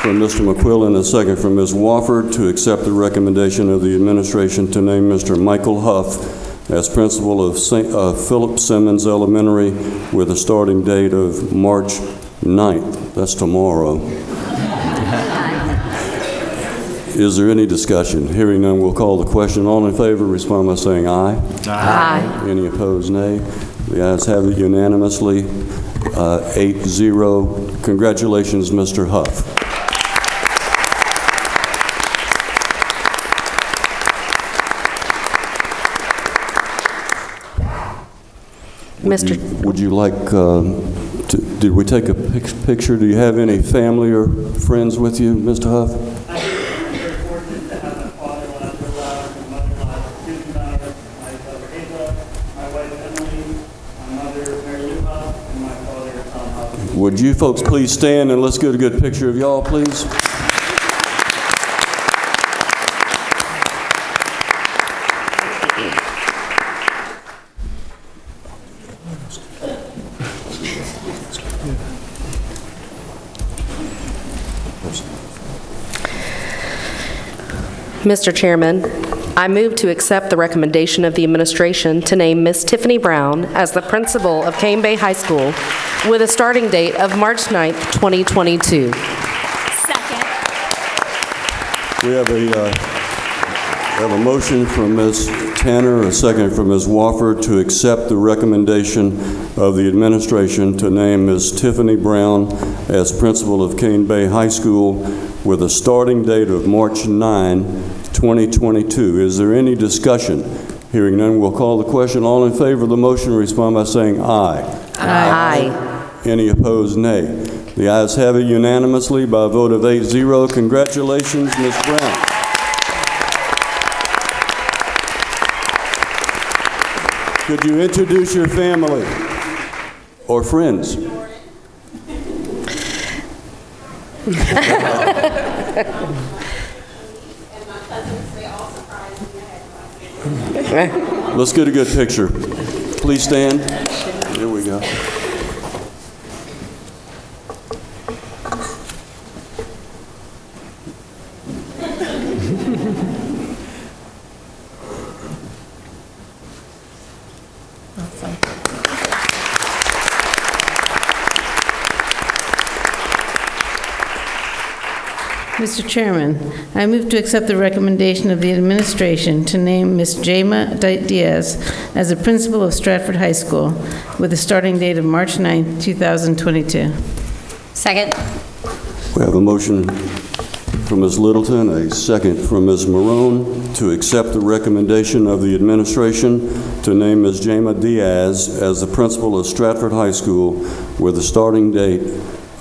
from Mr. McQuillan, a second from Ms. Wofford to accept the recommendation of the administration to name Mr. Michael Huff as principal of Philip Simmons Elementary with a starting date of March 9th. That's tomorrow. Is there any discussion? Hearing none, we'll call the question. All in favor, respond by saying aye. Aye. Any opposed, nay. The ayes have it unanimously, 8-0. Congratulations, Mr. Huff. Would you like did we take a picture? Do you have any family or friends with you, Mr. Huff? I am very fortunate to have my father, Lester Lauer, and mother, Susan Lauer, my brother Ava, my wife Emily, my mother Mary Lou Huff, and my father Tom Huff. Would you folks please stand and let's get a good picture of y'all, please? Mr. Chairman, I move to accept the recommendation of the administration to name Ms. Tiffany Brown as the principal of Cane Bay High School with a starting date of March 9th, 2022. Second. We have a motion from Ms. Tanner, a second from Ms. Wofford to accept the recommendation of the administration to name Ms. Tiffany Brown as principal of Cane Bay High School with a starting date of March 9, 2022. Is there any discussion? Hearing none, we'll call the question. All in favor of the motion respond by saying aye. Aye. Any opposed, nay. The ayes have it unanimously by a vote of 8-0. Congratulations, Ms. Brown. Could you introduce your family or friends? Let's get a good picture. Please stand. Here we go. Mr. Chairman, I move to accept the recommendation of the administration to name Ms. Jema Diaz as the principal of Stratford High School with a starting date of March 9, 2022. Second. We have a motion from Ms. Littleton, a second from Ms. Marone to accept the recommendation of the administration to name Ms. Jema Diaz as the principal of Stratford High School with a starting date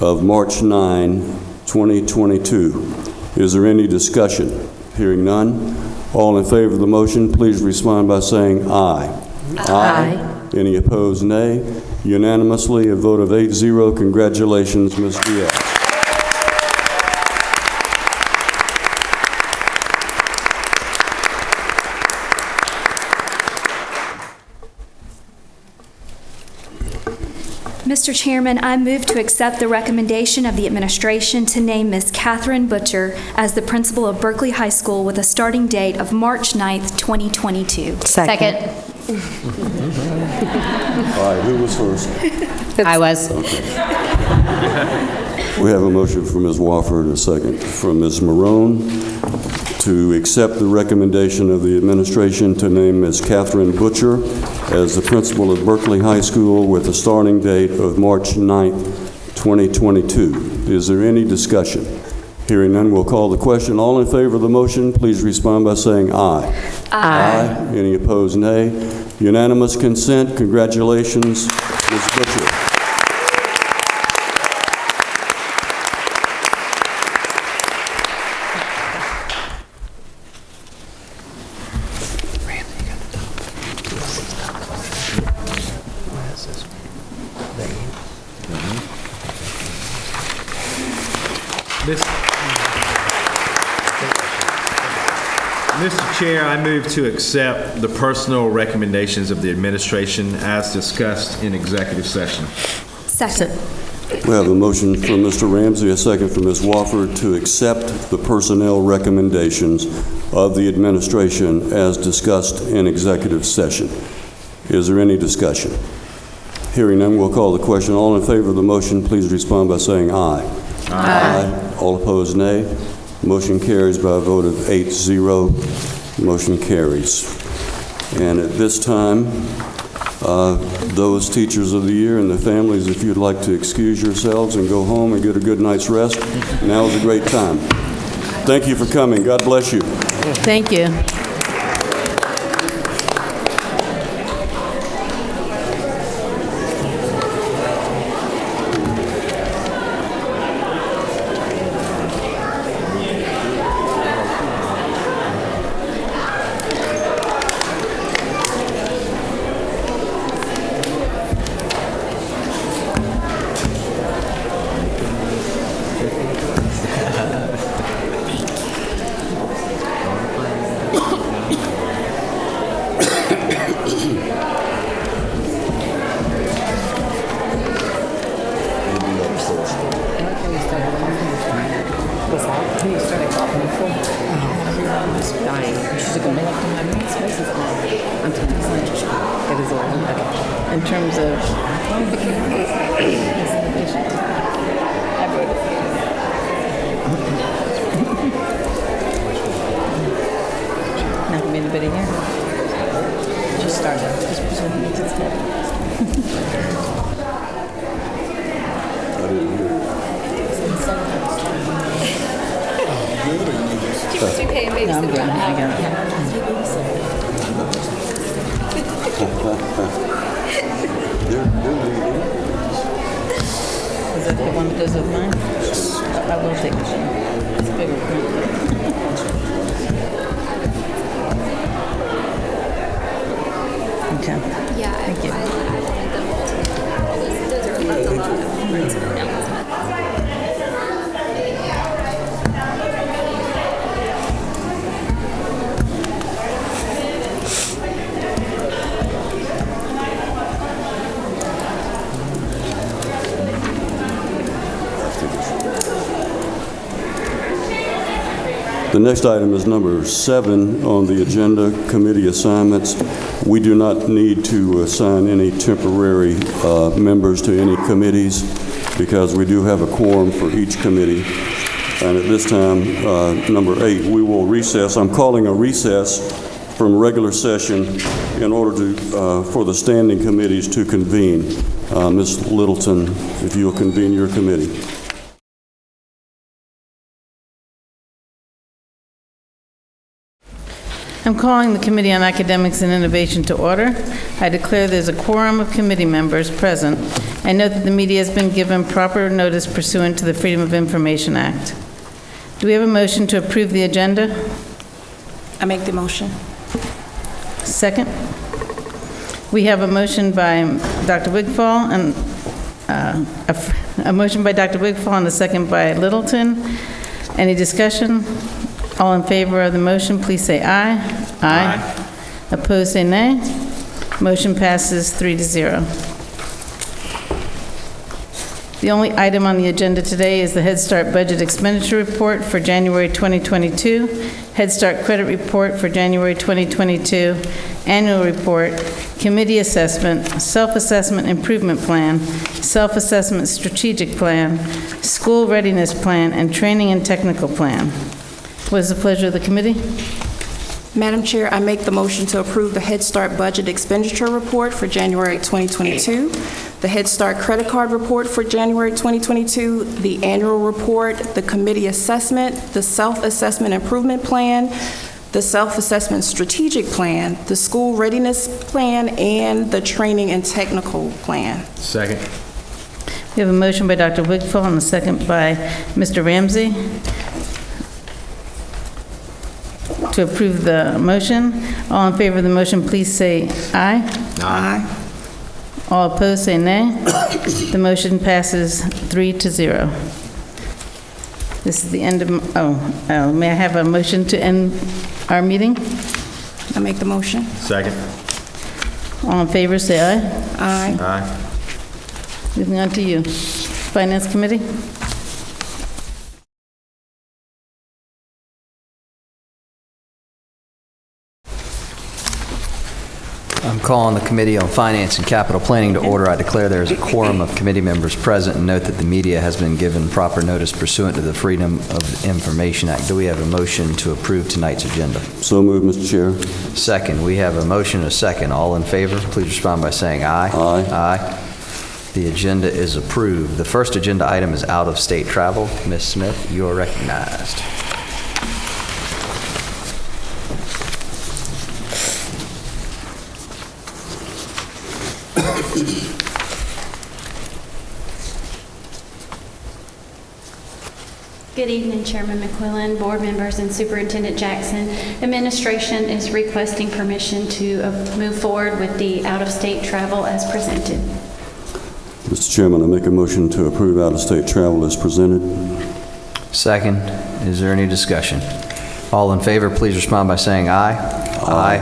of March 9, 2022. Is there any discussion? Hearing none, all in favor of the motion, please respond by saying aye. Aye. Any opposed, nay. Unanimously, a vote of 8-0. Congratulations, Ms. Diaz. Mr. Chairman, I move to accept the recommendation of the administration to name Ms. Catherine Butcher as the principal of Berkeley High School with a starting date of March 9th, 2022. Second. All right, who was first? I was. Okay. We have a motion from Ms. Wofford, a second from Ms. Marone to accept the recommendation of the administration to name Ms. Catherine Butcher as the principal of Berkeley High School with a starting date of March 9th, 2022. Is there any discussion? Hearing none, we'll call the question. All in favor of the motion, please respond by saying aye. Aye. Any opposed, nay. Unanimous consent. Congratulations, Ms. Butcher. Mr. Chair, I move to accept the personal recommendations of the administration as discussed in executive session. Second. We have a motion from Mr. Ramsey, a second from Ms. Wofford to accept the personnel recommendations of the administration as discussed in executive session. Is there any discussion? Hearing none, we'll call the question. All in favor of the motion, please respond by saying aye. Aye. All opposed, nay. Motion carries by a vote of 8-0. Motion carries. And at this time, those teachers of the year and the families, if you'd like to excuse yourselves and go home and get a good night's rest, now is a great time. Thank you for coming. God bless you. Thank you. in terms of... I wrote it. Not gonna be anybody here. Just start it. Just presume it's a step. No, I'm good. I got it. Is that the one that goes with mine? I will take this one. It's bigger. Okay. Yeah. Thank you. I wanted them all to those are that's a lot of words and announcements. The next item is number 7 on the agenda, committee assignments. We do not need to assign any temporary members to any committees because we do have a quorum for each committee. And at this time, number 8, we will recess. I'm calling a recess from regular session in order to for the standing committees to convene. Ms. Littleton, if you'll convene your committee. I'm calling the Committee on Academics and Innovation to order. I declare there's a quorum of committee members present. I note that the media has been given proper notice pursuant to the Freedom of Information Act. Do we have a motion to approve the agenda? I make the motion. Second? We have a motion by Dr. Wigfall and a motion by Dr. Wigfall and a second by Littleton. Any discussion? All in favor of the motion, please say aye. Aye. Opposed, say nay. Motion passes 3-0. The only item on the agenda today is the Head Start Budget Expenditure Report for January 2022, Head Start Credit Report for January 2022, Annual Report, Committee Assessment, Self-Assessment Improvement Plan, Self-Assessment Strategic Plan, School Readiness Plan, and Training and Technical Plan. What is the pleasure of the committee? Madam Chair, I make the motion to approve the Head Start Budget Expenditure Report for January 2022, the Head Start Credit Card Report for January 2022, the Annual Report, the Committee Assessment, the Self-Assessment Improvement Plan, the Self-Assessment Strategic Plan, the School Readiness Plan, and the Training and Technical Plan. Second. We have a motion by Dr. Wigfall and a second by Mr. Ramsey to approve the motion. All in favor of the motion, please say aye. Aye. All opposed, say nay. The motion passes 3-0. This is the end of, may I have a motion to end our meeting? I make the motion. Second. All in favor, say aye. Aye. Aye. Moving on to you. Finance Committee? I'm calling the Committee on Finance and Capital Planning to order. I declare there is a quorum of committee members present and note that the media has been given proper notice pursuant to the Freedom of Information Act. Do we have a motion to approve tonight's agenda? So moved, Mr. Chair. Second. We have a motion and a second. All in favor, please respond by saying aye. Aye. Aye. The agenda is approved. The first agenda item is out-of-state travel. Ms. Smith, you are recognized. Good evening, Chairman McQuillan, board members, and Superintendent Jackson. Administration is requesting permission to move forward with the out-of-state travel as presented. Mr. Chairman, I make a motion to approve out-of-state travel as presented. Second. Is there any discussion? All in favor, please respond by saying aye. Aye.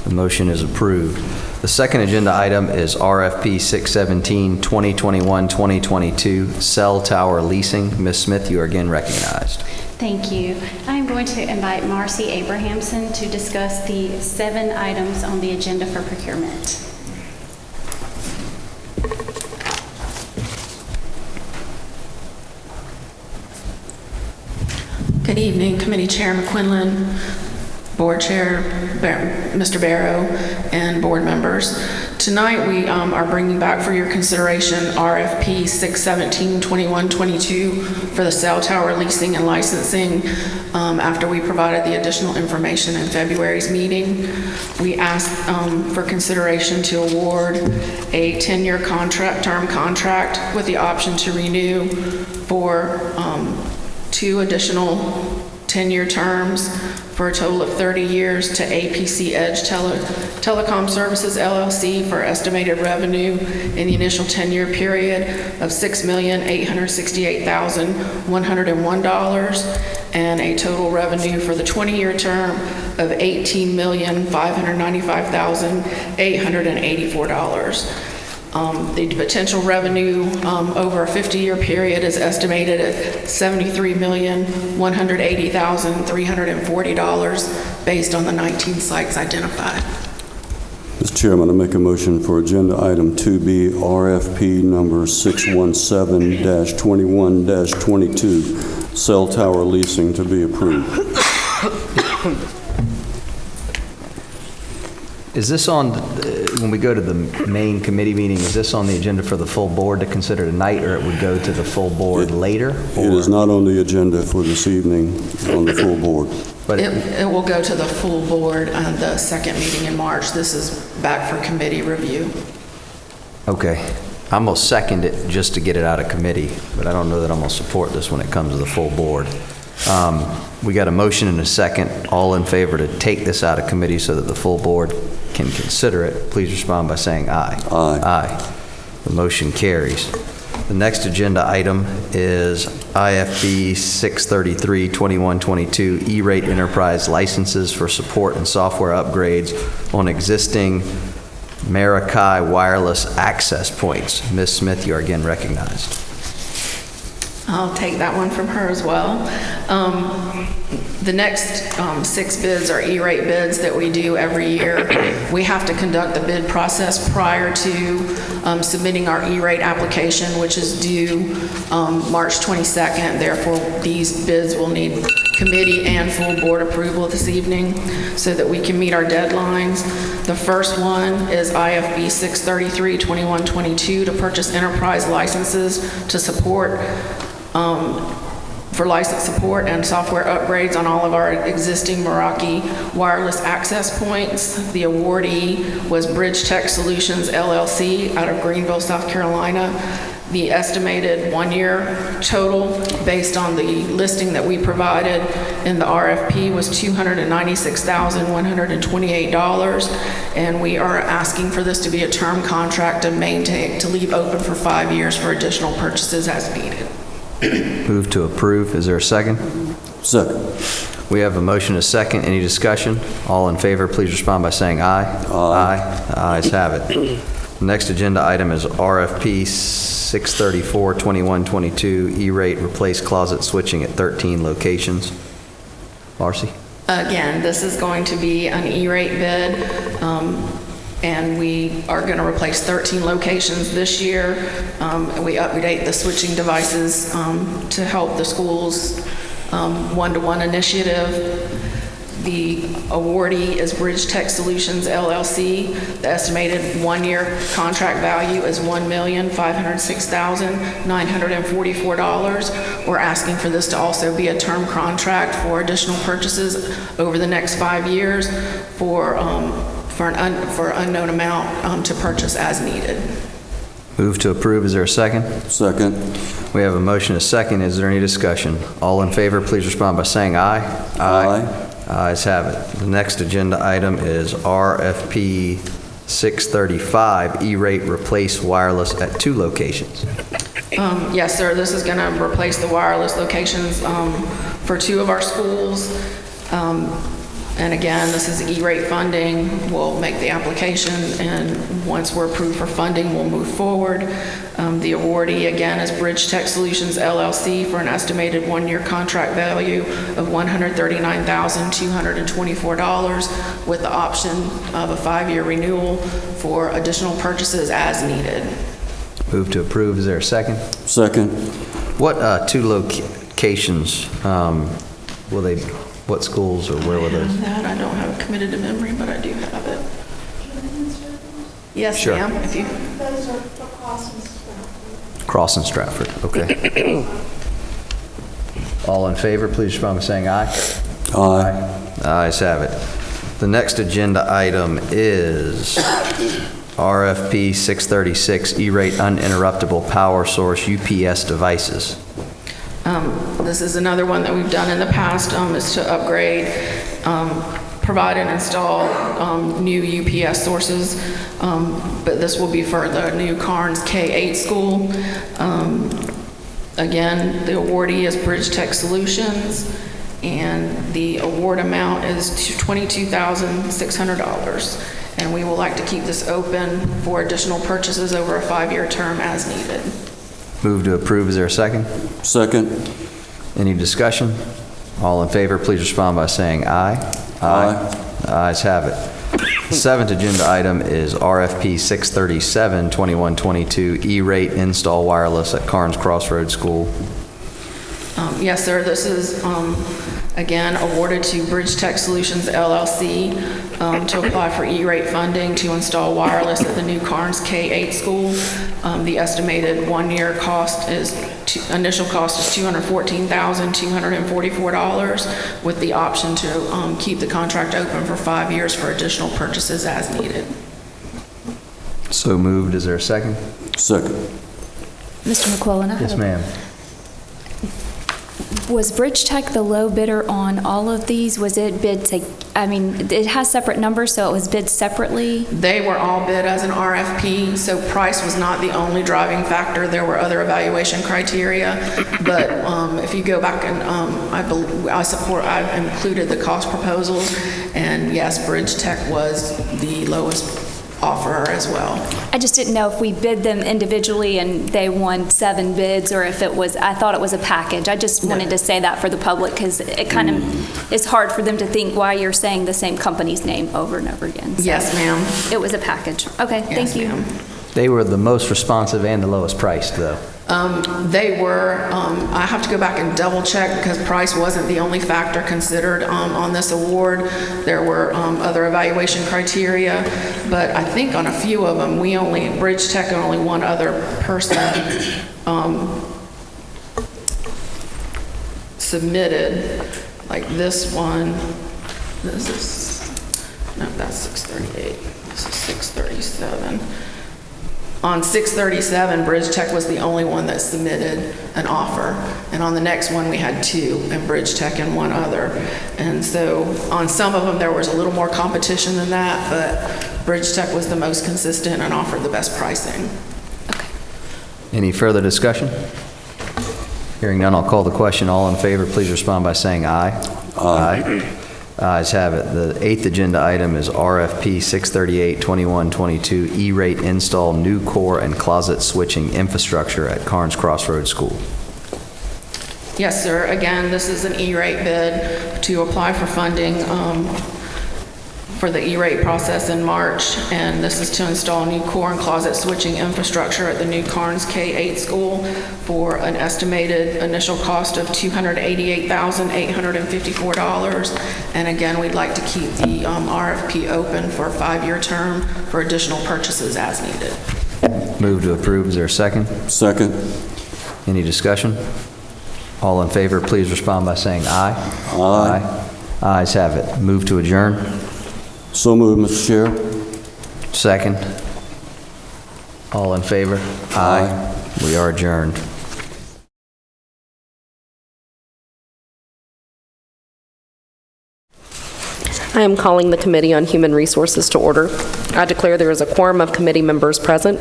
The motion is approved. The second agenda item is RFP 617, 2021-2022, cell tower leasing. Ms. Smith, you are again recognized. Thank you. I'm going to invite Marcy Abrahamson to discuss the 7 items on the agenda for procurement. evening, Committee Chair McQuinlan, Board Chair Mr. Barrow, and board members. Tonight we are bringing back for your consideration RFP 617-2122 for the cell tower leasing and licensing. After we provided the additional information in February's meeting, we asked for consideration to award a 10-year term contract with the option to renew for 2 additional 10-year terms for a total of 30 years to APC Edge Telecom Services LLC for estimated revenue in the initial 10-year period of $6,868,101 and a total revenue for the 20-year term of $18,595,884. The potential revenue over a 50-year period is estimated at $73,180,340 based on the 19 sites identified. Mr. Chairman, I make a motion for agenda item 2B, RFP number 617-21-22, cell tower leasing to be approved. Is this on, when we go to the main committee meeting, is this on the agenda for the full board to consider tonight, or it would go to the full board later? It is not on the agenda for this evening on the full board. But it will go to the full board on the second meeting in March. This is back for committee review. Okay. I'm going to second it just to get it out of committee, but I don't know that I'm going to support this when it comes to the full board. We got a motion and a second. All in favor to take this out of committee so that the full board can consider it, please respond by saying aye. Aye. Aye. The motion carries. The next agenda item is IFB 633-2122, E-Rate Enterprise licenses for support and software upgrades on existing Meraki wireless access points. Ms. Smith, you are again recognized. I'll take that one from her as well. The next 6 bids are E-rate bids that we do every year. We have to conduct the bid process prior to submitting our E-rate application, which is due March 22nd. Therefore, these bids will need committee and full board approval this evening so that we can meet our deadlines. The first one is IFB 633-2122 to purchase enterprise licenses to support for license support and software upgrades on all of our existing Meraki wireless access points. The awardee was Bridge Tech Solutions LLC out of Greenville, South Carolina. The estimated 1-year total based on the listing that we provided in the RFP was $296,128, and we are asking for this to be a term contract to leave open for 5 years for additional purchases as needed. Move to approve. Is there a second? Second. We have a motion and a second. Any discussion? All in favor, please respond by saying aye. Aye. The ayes have it. The next agenda item is RFP 634-2122, E-Rate replace closet switching at 13 locations. Marcy? Again, this is going to be an E-rate bid. And we are going to replace 13 locations this year. We update the switching devices to help the schools' one-to-one initiative. The awardee is Bridge Tech Solutions LLC. The estimated 1-year contract value is $1,506,944. We're asking for this to also be a term contract for additional purchases over the next 5 years for unknown amount to purchase as needed. Move to approve. Is there a second? Second. We have a motion, a second. Is there any discussion? All in favor, please respond by saying aye. Aye. Ayes have it. The next agenda item is RFP 635, E-Rate replace wireless at 2 locations. Yes, sir. This is going to replace the wireless locations for 2 of our schools. And again, this is E-rate funding. We'll make the application, and once we're approved for funding, we'll move forward. The awardee, again, is Bridge Tech Solutions LLC for an estimated 1-year contract value of $139,224 with the option of a 5-year renewal for additional purchases as needed. Move to approve. Is there a second? Second. What 2 locations Will they, what schools or where will those? That I don't have it committed to memory, but I do have it. Yes, Sure. ma'am, if you, Those are across and stuff. Cross and Stratford, okay. All in favor, please respond by saying aye. Aye. Ayes have it. The next agenda item is RFP 636, E-rate uninterruptible power source UPS devices. this is another one that we've done in the past, is to upgrade, provide and install new UPS sources, but this will be for the new Carnes K-8 school. Again, the awardee is Bridge Tech Solutions, and the award amount is $22,600. And we would like to keep this open for additional purchases over a 5-year term as needed. Move to approve. Is there a second? Second. Any discussion? All in favor, please respond by saying aye. Aye. Ayes have it. The seventh agenda item is RFP 637, 2122, E-rate install wireless at Carnes Crossroads School. Yes, sir. This is, again, awarded to Bridge Tech Solutions LLC to apply for E-rate funding to install wireless at the new Carnes K-8 school. The estimated one-year cost is, initial cost is $214,244, with the option to keep the contract open for 5 years for additional purchases as needed. So moved. Is there a second? Second. Mr. McQuillan, I have Yes, ma'am. Was Bridge Tech the low bidder on all of these? Was it bid to, I mean, it has separate numbers, so it was bid separately? They were all bid as an RFP, so price was not the only driving factor. There were other evaluation criteria, but if you go back and I included the cost proposals, and yes, Bridge Tech was the lowest offerer as well. I just didn't know if we bid them individually and they won 7 bids, or if it was, I thought it was a package. I just wanted to say that for the public, because it kind of is hard for them to think why you're saying the same company's name over and over again. So yes, ma'am. it was a package. Okay, Yes, thank you. ma'am. They were the most responsive and the lowest priced, though. They were, I have to go back and double check because price wasn't the only factor considered on this award. There were other evaluation criteria, but I think on a few of them, Bridge Tech and only one other person submitted, like this one. This is, no, that's 638. This is 637. On 637, Bridge Tech was the only one that submitted an offer. And on the next one, we had 2, and Bridge Tech and one other. And so on some of them, there was a little more competition than that, but Bridge Tech was the most consistent and offered the best pricing. Any further discussion? Hearing none, I'll call the question. All in favor, please respond by saying aye. Aye. Ayes have it. The 8th agenda item is RFP 638, 2122, E-rate install new core and closet switching infrastructure at Carnes Crossroads School. Yes, sir. Again, this is an E-rate bid to apply for funding for the E-rate process in March, and this is to install new core and closet switching infrastructure at the new Carnes K-8 school for an estimated initial cost of $288,854. And again, we'd like to keep the RFP open for a 5-year term for additional purchases as needed. Move to approve. Is there a second? Second. Any discussion? All in favor, please respond by saying aye. Aye. Ayes have it. Move to adjourn. So moved, Mr. Chair. Second. All in favor? Aye. We are adjourned. I am calling the Committee on Human Resources to order. I declare there is a quorum of committee members present,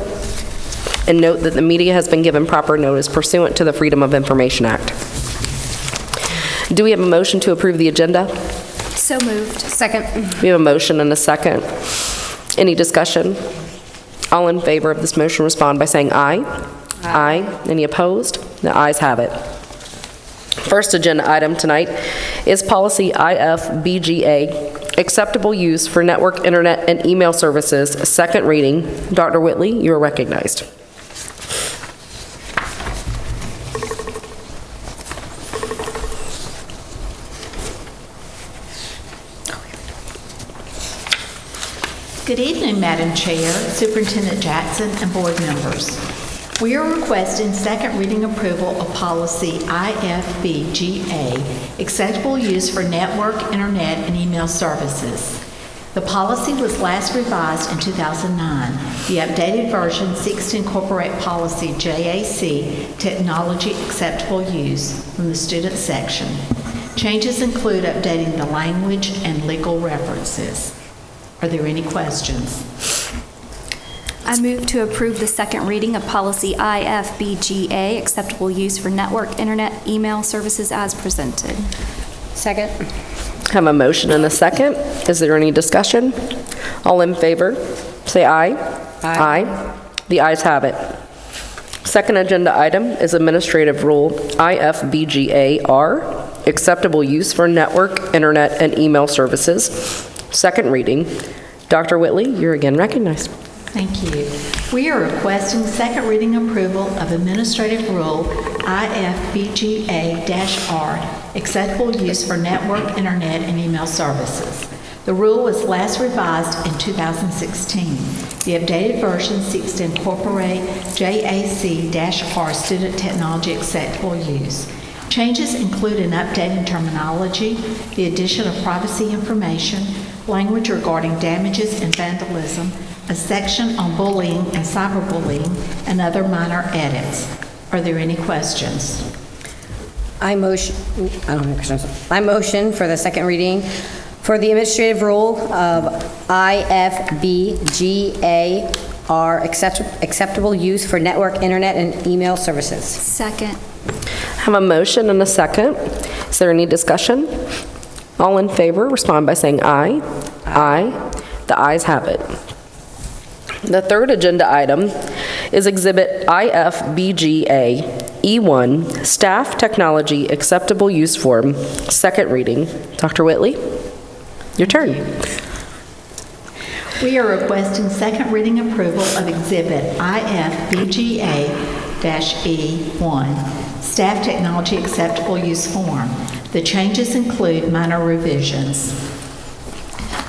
and note that the media has been given proper notice pursuant to the Freedom of Information Act. Do we have a motion to approve the agenda? So moved. Second. We have a motion and a second. Any discussion? All in favor of this motion respond by saying aye. Aye. Any opposed? The ayes have it. First agenda item tonight is policy IFBGA, acceptable use for network, internet, and email services, second reading. Dr. Whitley, you are recognized. Good evening, Madam Chair, Superintendent Jackson, and board members. We are requesting second reading approval of policy IFBGA, acceptable use for network, internet, and email services. The policy was last revised in 2009. The updated version seeks to incorporate policy JAC, technology acceptable use, from the student section. Changes include updating the language and legal references. Are there any questions? I move to approve the second reading of policy IFBGA, acceptable use for network, internet, email services as presented. Second. Have a motion and a second. Is there any discussion? All in favor, say aye. Aye. The ayes have it. Second agenda item is Administrative Rule IFBGA-R, acceptable use for network, internet, and email services. Second reading. Dr. Whitley, you're again recognized. Thank you. We are requesting second reading approval of Administrative Rule IFBGA-R, acceptable use for network, internet, and email services. The rule was last revised in 2016. The updated version seeks to incorporate JAC-R, student technology acceptable use. Changes include an update in terminology, the addition of privacy information, language regarding damages and vandalism, a section on bullying and cyberbullying, and other minor edits. Are there any questions? I motion for the second reading for the administrative rule of IFBGA-R, acceptable use for network, internet, and email services. Second. Have a motion and a second. Is there any discussion? All in favor, respond by saying aye. Aye. The ayes have it. The third agenda item is Exhibit IFBGA E1, Staff Technology Acceptable Use Form, second reading. Dr. Whitley, your turn. We are requesting second reading approval of Exhibit IFBGA-E1, Staff Technology Acceptable Use Form. The changes include minor revisions.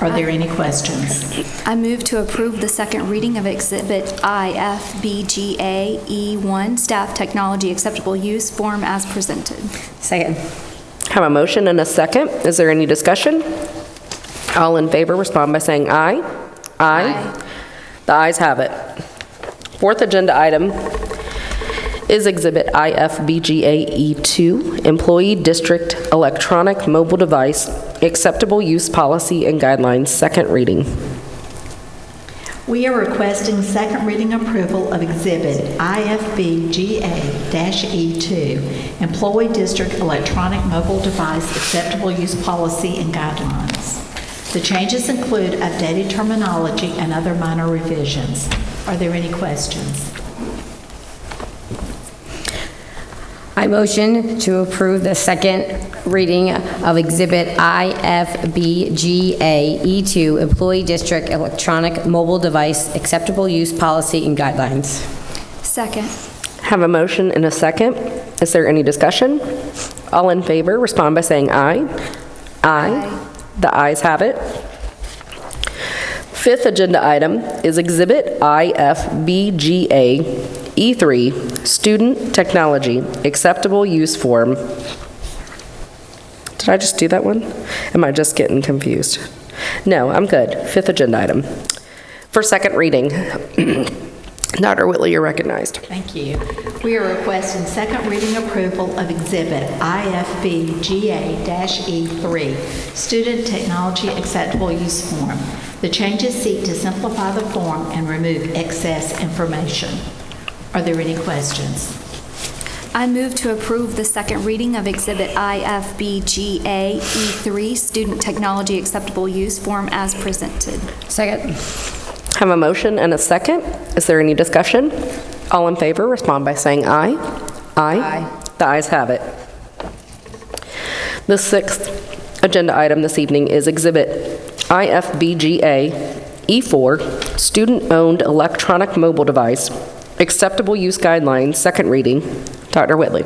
Are there any questions? I move to approve the second reading of Exhibit IFBGA-E1, Staff Technology Acceptable Use Form as presented. Second. Have a motion and a second. Is there any discussion? All in favor, respond by saying aye. Aye. The ayes have it. Fourth agenda item is Exhibit IFBGA-E2, Employee District Electronic Mobile Device Acceptable Use Policy and Guidelines, second reading. We are requesting second reading approval of Exhibit IFBGA-E2, Employee District Electronic Mobile Device Acceptable Use Policy and Guidelines. The changes include updated terminology and other minor revisions. Are there any questions? I motion to approve the second reading of Exhibit IFBGA-E2, Employee District Electronic Mobile Device Acceptable Use Policy and Guidelines. Second. Have a motion and a second. Is there any discussion? All in favor, respond by saying aye. Aye. The ayes have it. Fifth agenda item is Exhibit IFBGA-E3, Student Technology Acceptable Use Form. Did I just do that one? Am I just getting confused? No, I'm good. Fifth agenda item. For second reading, Dr. Whitley, you're recognized. Thank you. We are requesting second reading approval of Exhibit IFBGA-E3, Student Technology Acceptable Use Form. The changes seek to simplify the form and remove excess information. Are there any questions? I move to approve the second reading of Exhibit IFBGA-E3, Student Technology Acceptable Use Form as presented. Second. Have a motion and a second. Is there any discussion? All in favor, respond by saying aye. Aye. The ayes have it. The sixth agenda item this evening is Exhibit IFBGA-E4, Student-Owned Electronic Mobile Device Acceptable Use Guidelines, second reading. Dr. Whitley.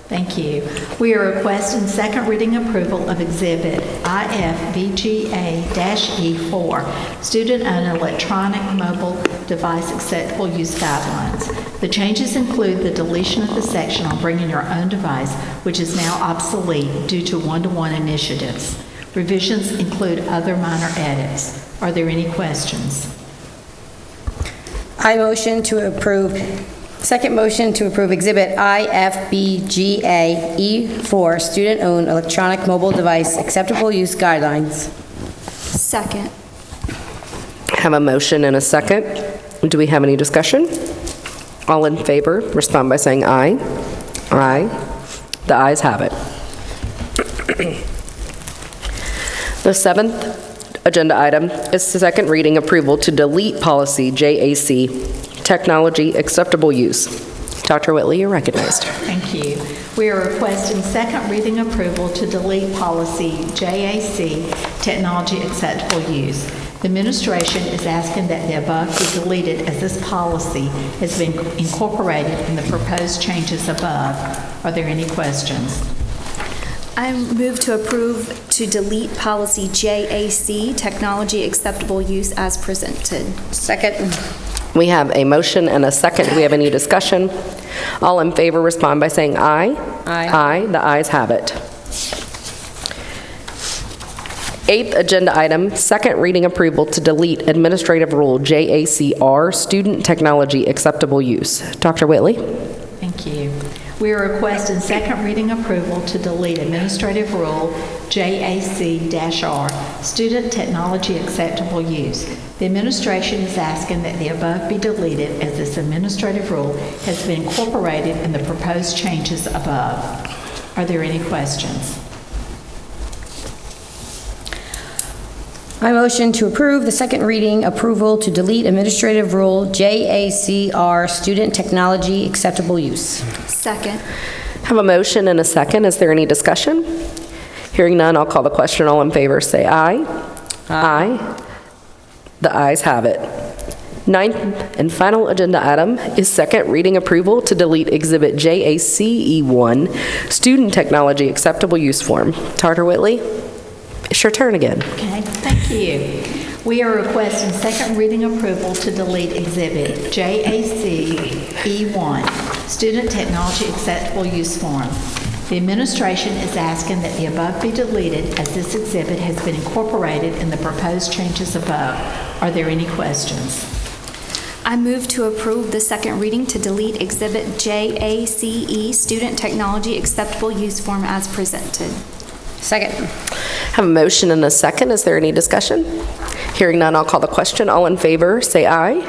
Thank you. We are requesting second reading approval of Exhibit IFVGA-E4, Student-Owned Electronic Mobile Device Acceptable Use Guidelines. The changes include the deletion of the section on bringing your own device, which is now obsolete due to one-to-one initiatives. Revisions include other minor edits. Are there any questions? I motion to approve. Second motion to approve Exhibit IFBGA-E4, Student-Owned Electronic Mobile Device Acceptable Use Guidelines. Second. Have a motion and a second. Do we have any discussion? All in favor, respond by saying aye. Aye. The ayes have it. The seventh agenda item is the second reading approval to delete policy JAC, Technology Acceptable Use. Dr. Whitley, you're recognized. Thank you. We are requesting second reading approval to delete policy JAC, Technology Acceptable Use. The administration is asking that the above be deleted as this policy has been incorporated in the proposed changes above. Are there any questions? I move to approve to delete policy JAC, Technology Acceptable Use, as presented. Second. We have a motion and a second. Do we have any discussion? All in favor respond by saying aye. Aye. Aye. The ayes have it. Eighth agenda item, second reading approval to delete Administrative Rule JACR, Student Technology Acceptable Use. Dr. Whitley? Thank you. We are requesting second reading approval to delete Administrative Rule JAC-R, Student Technology Acceptable Use. The administration is asking that the above be deleted as this administrative rule has been incorporated in the proposed changes above. Are there any questions? I motion to approve the second reading approval to delete Administrative Rule JACR, Student Technology Acceptable Use. Second. Have a motion and a second. Is there any discussion? Hearing none, I'll call the question. All in favor say aye. Aye. The ayes have it. Ninth and final agenda item is second reading approval to delete Exhibit JACE1, Student Technology Acceptable Use Form. Dr. Whitley, it's your turn again. Okay, thank you. We are requesting second reading approval to delete Exhibit JACE1, Student Technology Acceptable Use Form. The administration is asking that the above be deleted as this exhibit has been incorporated in the proposed changes above. Are there any questions? I move to approve the second reading to delete Exhibit JACE, Student Technology Acceptable Use Form, as presented. Second. Have a motion and a second. Is there any discussion? Hearing none, I'll call the question. All in favor, say aye.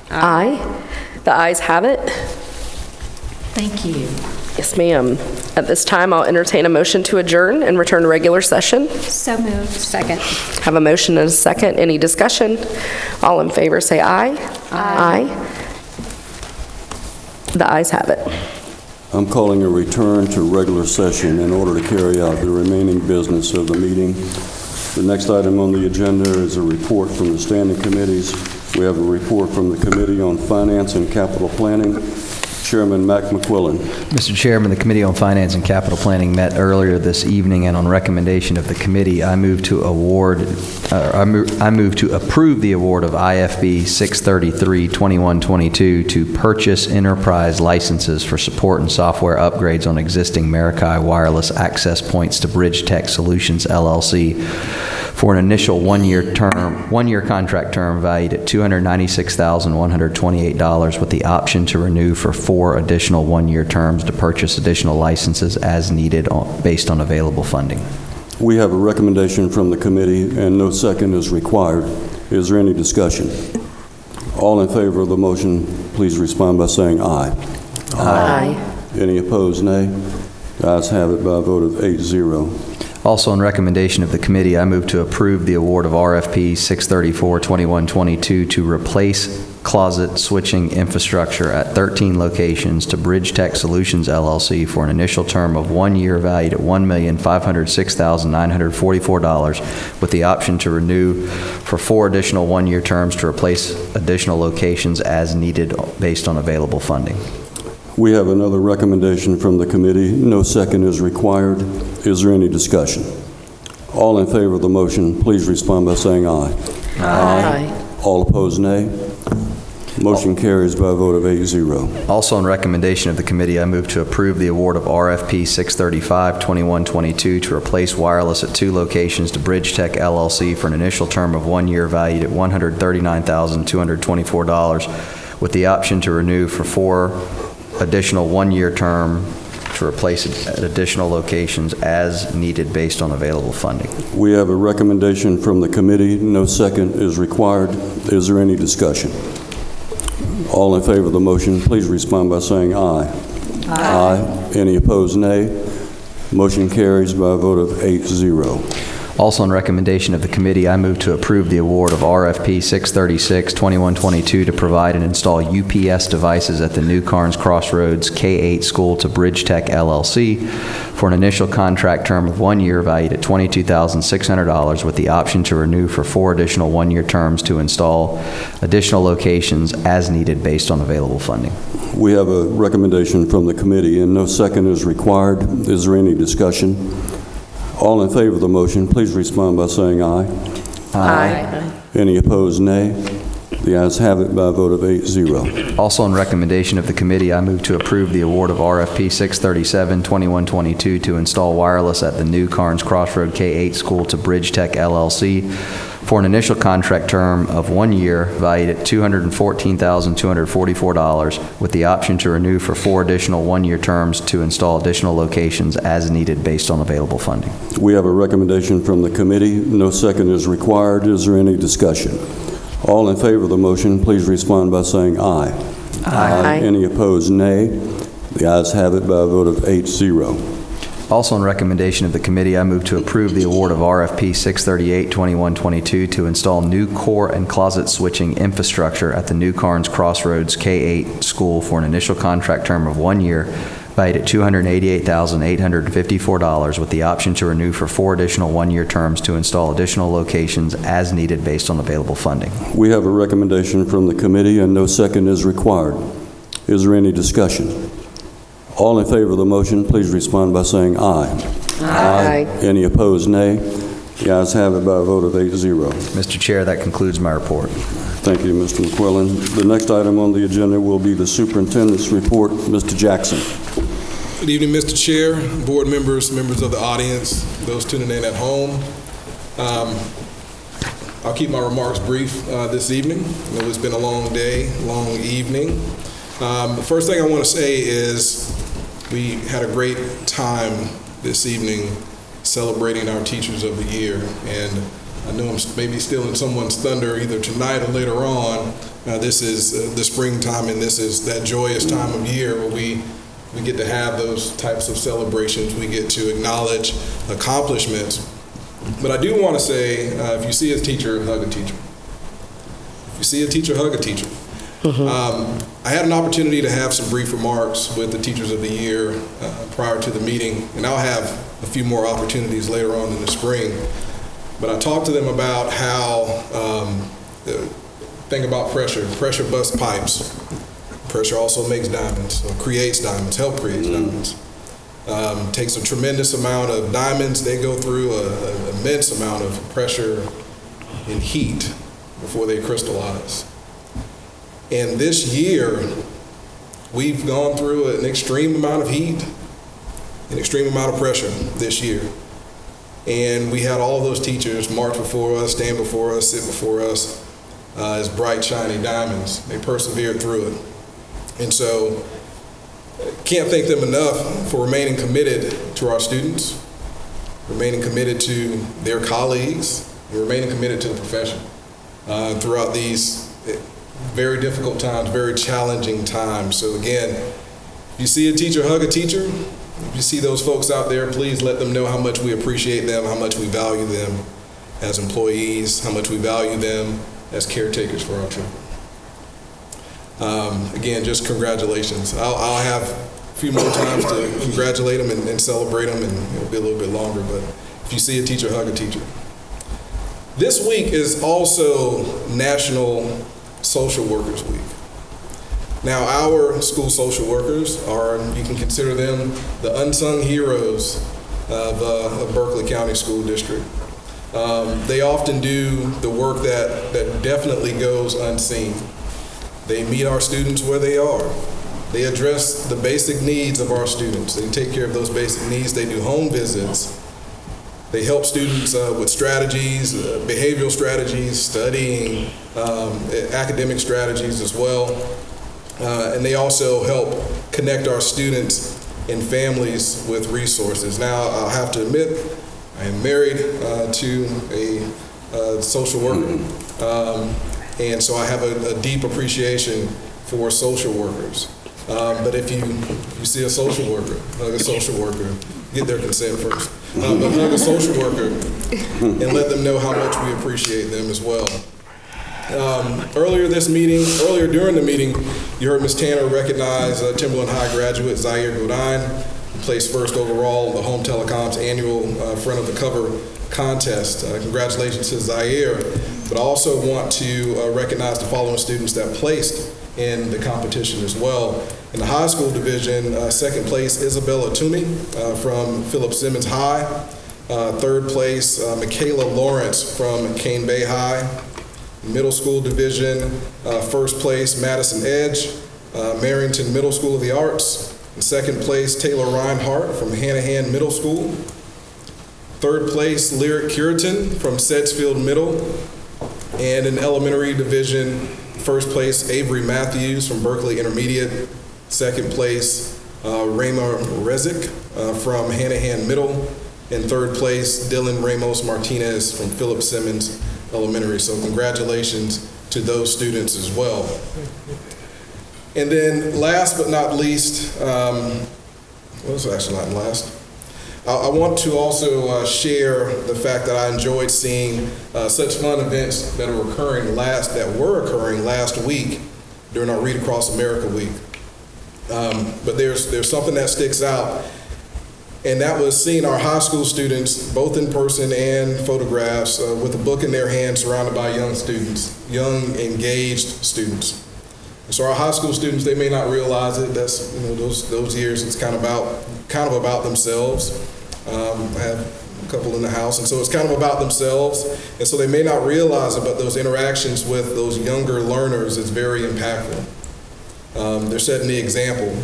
Aye. The ayes have it. Thank you. Yes, ma'am. At this time, I'll entertain a motion to adjourn and return to regular session. So moved. Second. Have a motion and a second. Any discussion? All in favor, say aye. Aye. The ayes have it. I'm calling a return to regular session in order to carry out the remaining business of the meeting. The next item on the agenda is a report from the standing committees. We have a report from the Committee on Finance and Capital Planning. Chairman Mac McQuillan. Mr. Chairman, the Committee on Finance and Capital Planning met earlier this evening, and on recommendation of the committee, I move to approve the award of IFB 633-2122 to purchase enterprise licenses for support and software upgrades on existing Marikai wireless access points to Bridge Tech Solutions LLC for an initial one-year contract term valued at $296,128 with the option to renew for 4 additional one-year terms to purchase additional licenses as needed based on available funding. We have a recommendation from the committee and no second is required. Is there any discussion? All in favor of the motion, please respond by saying aye. Aye. Any opposed, nay? The ayes have it by a vote of 8-0. Also, on recommendation of the committee, I move to approve the award of RFP 634-2122 to replace closet switching infrastructure at 13 locations to Bridge Tech Solutions LLC for an initial term of 1 year valued at $1,506,944 with the option to renew for 4 additional one-year terms to replace additional locations as needed based on available funding. We have another recommendation from the committee. No second is required. Is there any discussion? All in favor of the motion, please respond by saying aye. Aye. All opposed, nay. Motion carries by a vote of 8-0. Also on recommendation of the committee, I move to approve the award of RFP 635-2122 to replace wireless at 2 locations to Bridge Tech LLC for an initial term of 1 year valued at $139,224 with the option to renew for 4 additional 1-year term to replace it at additional locations as needed based on available funding. We have a recommendation from the committee. No second is required. Is there any discussion? All in favor of the motion, please respond by saying aye. Aye. Any opposed, nay. Motion carries by a vote of 8-0. Also on recommendation of the committee, I move to approve the award of RFP 636-2122 to provide and install UPS devices at the New Carnes Crossroads K-8 school to Bridge Tech LLC for an initial contract term of 1 year valued at $22,600 with the option to renew for 4 additional 1-year terms to install additional locations as needed based on available funding. We have a recommendation from the committee, and no second is required. Is there any discussion? All in favor of the motion, please respond by saying aye. Aye. Any opposed, nay. The ayes have it by a vote of 8-0. Also on recommendation of the committee, I move to approve the award of RFP 637-2122 to install wireless at the New Carnes Crossroad K-8 school to Bridge Tech LLC for an initial contract term of 1 year valued at $214,244 with the option to renew for 4 additional 1-year terms to install additional locations as needed based on available funding. We have a recommendation from the committee. No second is required. Is there any discussion? All in favor of the motion, please respond by saying aye. Aye. Any opposed, nay. The ayes have it by a vote of 8-0. Also on recommendation of the committee, I move to approve the award of RFP 638-2122 to install new core and closet switching infrastructure at the New Carnes Crossroads K-8 school for an initial contract term of 1 year valued at $288,854 with the option to renew for 4 additional 1-year terms to install additional locations as needed based on available funding. We have a recommendation from the committee, and no second is required. Is there any discussion? All in favor of the motion, please respond by saying aye. Aye. Any opposed, nay. The ayes have it by a vote of 8-0. Mr. Chair, that concludes my report. Thank you, Mr. McQuillan. The next item on the agenda will be the superintendent's report. Mr. Jackson. Good evening, Mr. Chair, board members, members of the audience, those tuning in at home. I'll keep my remarks brief this evening. I know it's been a long day, long evening. The first thing I want to say is we had a great time this evening celebrating our Teachers of the Year, and I know I'm maybe stealing someone's thunder either tonight or later on. This is the springtime, and this is that joyous time of year where we get to have those types of celebrations. We get to acknowledge accomplishments. But I do want to say, if you see a teacher, hug a teacher. If you see a teacher, hug a teacher. I had an opportunity to have some brief remarks with the Teachers of the Year prior to the meeting, and I'll have a few more opportunities later on in the spring. But I talked to them about how the thing about pressure busts pipes. Pressure also makes diamonds, or creates diamonds, help create diamonds. Takes a tremendous amount of diamonds. They go through an immense amount of pressure and heat before they crystallize. And this year, we've gone through an extreme amount of heat, an extreme amount of pressure this year. And we had all of those teachers march before us, stand before us, sit before us as bright, shiny diamonds. They persevered through it. And so, can't thank them enough for remaining committed to our students, remaining committed to their colleagues, and remaining committed to the profession throughout these very difficult times, very challenging times. So again, if you see a teacher, hug a teacher. If you see those folks out there, please let them know how much we appreciate them, how much we value them as employees, how much we value them as caretakers for our children. Again, just congratulations. I'll have a few more times to congratulate them and celebrate them, and it'll be a little bit longer, but if you see a teacher, hug a teacher. This week is also National Social Workers Week. Now, our school social workers are, you can consider them the unsung heroes of Berkeley County School District. They often do the work that definitely goes unseen. They meet our students where they are. They address the basic needs of our students. They take care of those basic needs. They do home visits. They help students with strategies, behavioral strategies, studying, academic strategies as well. And they also help connect our students and families with resources. Now, I'll have to admit, I am married to a social worker, and so I have a deep appreciation for social workers. But if you see a social worker, hug a social worker, get their consent first. But hug a social worker and let them know how much we appreciate them as well. Earlier during the meeting, you heard Ms. Tanner recognize Timberland High graduate Zaire Godin, who placed first overall in the Home Telecom's annual Front of the Cover contest. Congratulations to Zaire, but I also want to recognize the following students that placed in the competition as well. In the high school division, second place, Isabella Toomey from Philip Simmons High. Third place, Michaela Lawrence from Cane Bay High. Middle school division, first place, Madison Edge, Marrington Middle School of the Arts. In second place, Taylor Reinhart from Hanahan Middle School. Third place, Lyric Curitan from Sedgefield Middle. And in elementary division, first place, Avery Matthews from Berkeley Intermediate. Second place, Rama Rezik from Hanahan Middle. And third place, Dylan Ramos Martinez from Philip Simmons Elementary. So congratulations to those students as well. And then last but not least, I want to also share the fact that I enjoyed seeing such fun events that were occurring last week during our Read Across America Week. But there's something that sticks out, and that was seeing our high school students, both in person and photographs, with a book in their hand, surrounded by young students, young, engaged students. And so our high school students, they may not realize it. That's, those years, it's kind of about themselves. I have a couple in the house, and so it's kind of about themselves. And so they may not realize it, but those interactions with those younger learners is very impactful. They're setting the example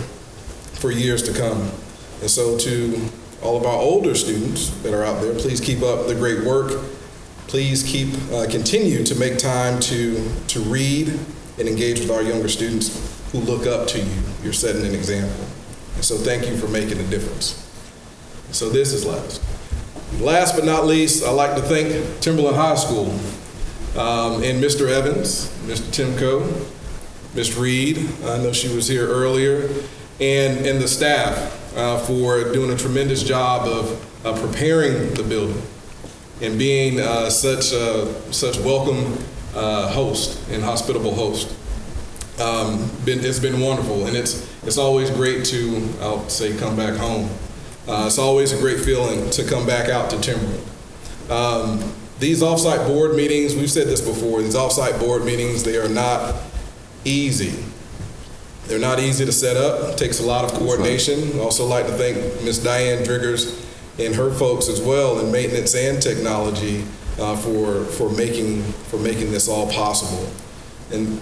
for years to come. And so to all of our older students that are out there, please keep up the great work. Please continue to make time to read and engage with our younger students who look up to you. You're setting an example. And so thank you for making a difference. So this is last. Last but not least, I'd like to thank Timberland High School and Mr. Evans, Mr. Timko, Ms. Reed, I know she was here earlier, and the staff for doing a tremendous job of preparing the building and being such welcome host and hospitable host. It's been wonderful, and it's always great to, I'll say, come back home. It's always a great feeling to come back out to Timberland. These offsite board meetings, we've said this before, these offsite board meetings, they are not easy. They're not easy to set up. It takes a lot of coordination. I'd also like to thank Ms. Diane Driggers and her folks as well in maintenance and technology for making this all possible. And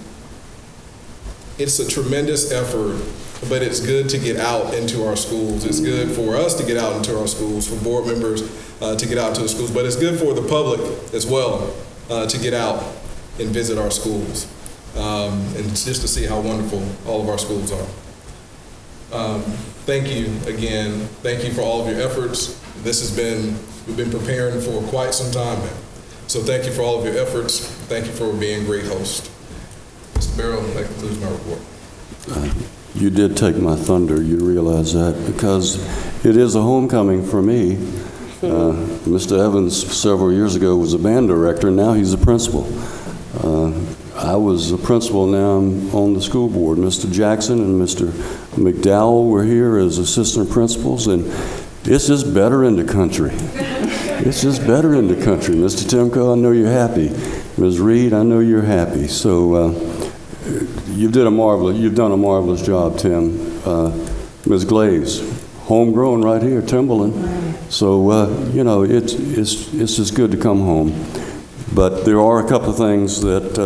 it's a tremendous effort, but it's good to get out into our schools. It's good for us to get out into our schools, for board members to get out into the schools, but it's good for the public as well to get out and visit our schools. And just to see how wonderful all of our schools are. Thank you again. Thank you for all of your efforts. We've been preparing for quite some time now. So thank you for all of your efforts. Thank you for being a great host. Mr. Barrow, that concludes my report. You did take my thunder, you realize that, because it is a homecoming for me. Mr. Evans, several years ago, was a band director, and now he's a principal. I was a principal, now I'm on the school board. Mr. Jackson and Mr. McDowell were here as assistant principals, and it's just better in the country. It's just better in the country. Mr. Timko, I know you're happy. Ms. Reed, I know you're happy. So you've done a marvelous job, Tim. Ms. Glaze, homegrown right here, Timberland. So, you know, it's just good to come home. But there are a couple of things that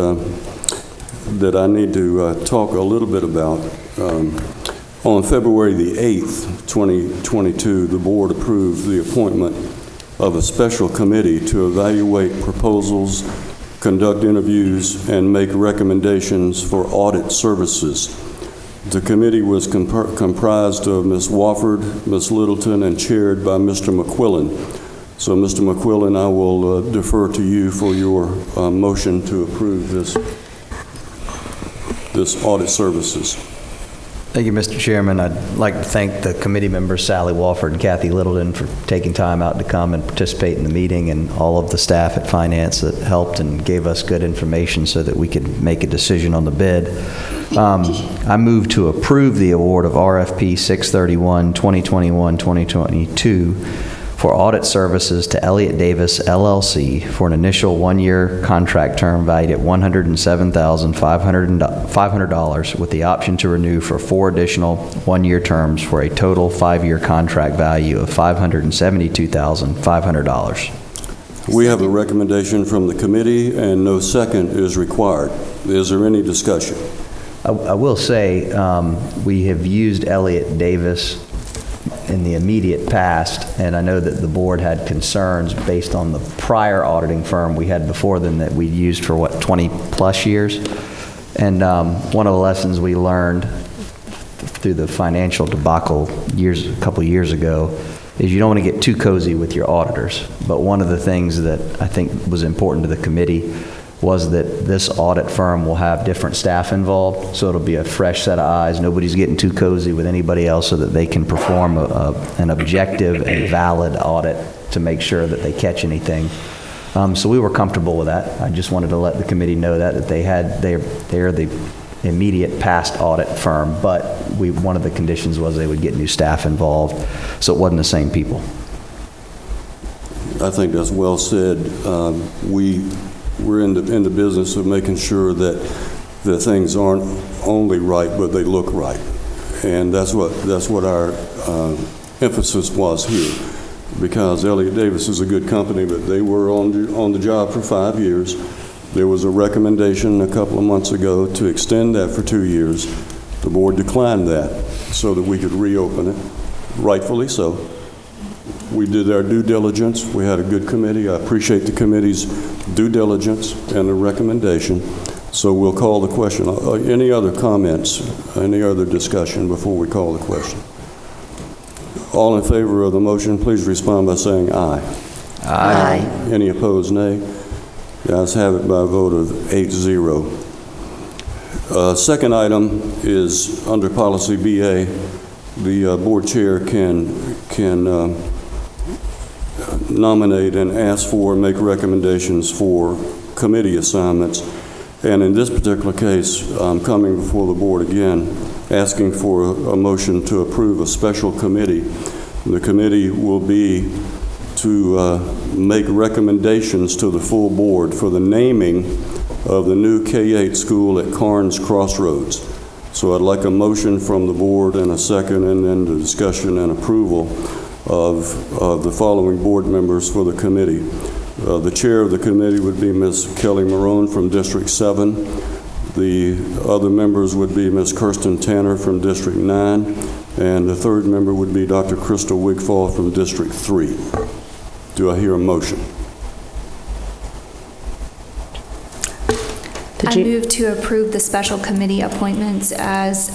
I need to talk a little bit about. On February the 8th, 2022, the board approved the appointment of a special committee to evaluate proposals, conduct interviews, and make recommendations for audit services. The committee was comprised of Ms. Wofford, Ms. Littleton, and chaired by Mr. McQuillan. So, Mr. McQuillan, I will defer to you for your motion to approve this audit services. Thank you, Mr. Chairman. I'd like to thank the committee members, Sally Wofford and Kathy Littleton, for taking time out to come and participate in the meeting, and all of the staff at Finance that helped and gave us good information so that we could make a decision on the bid. I move to approve the award of RFP 631, 2021-2022 for audit services to Elliott Davis, LLC for an initial one-year contract term valued at $107,500 with the option to renew for 4 additional one-year terms for a total 5-year contract value of $572,500. We have a recommendation from the committee, and no second is required. Is there any discussion? I will say we have used Elliott Davis in the immediate past, and I know that the board had concerns based on the prior auditing firm we had before them that we used for, 20-plus years. And one of the lessons we learned through the financial debacle a couple years ago is you don't want to get too cozy with your auditors. But one of the things that I think was important to the committee was that this audit firm will have different staff involved, so it'll be a fresh set of eyes. Nobody's getting too cozy with anybody else, so that they can perform an objective and valid audit to make sure that they catch anything. So we were comfortable with that. I just wanted to let the committee know that they're the immediate past audit firm, but one of the conditions was they would get new staff involved, so it wasn't the same people. I think that's well said. We're in the business of making sure that things aren't only right, but they look right, and that's what our emphasis was here. Because Elliott Davis is a good company, but they were on the job for 5 years. There was a recommendation a couple of months ago to extend that for 2 years. The board declined that so that we could reopen it, rightfully so. We did our due diligence. We had a good committee. I appreciate the committee's due diligence and the recommendation. So we'll call the question. Any other comments? Any other discussion before we call the question? All in favor of the motion, please respond by saying aye. Aye. Any opposed, nay? The ayes have it by a vote of 8-0. Second item is under policy BA. The board chair can nominate and ask for and make recommendations for committee assignments. And in this particular case, I'm coming before the board again, asking for a motion to approve a special committee. The committee will be to make recommendations to the full board for the naming of the new K-8 school at Carnes Crossroads. So I'd like a motion from the board and a second, and then the discussion and approval of the following board members for the committee. The chair of the committee would be Ms. Kelly Marone from District 7. The other members would be Ms. Kirsten Tanner from District 9, and the third member would be Dr. Crystal Wigfall from District 3. Do I hear a motion? I move to approve the special committee appointments as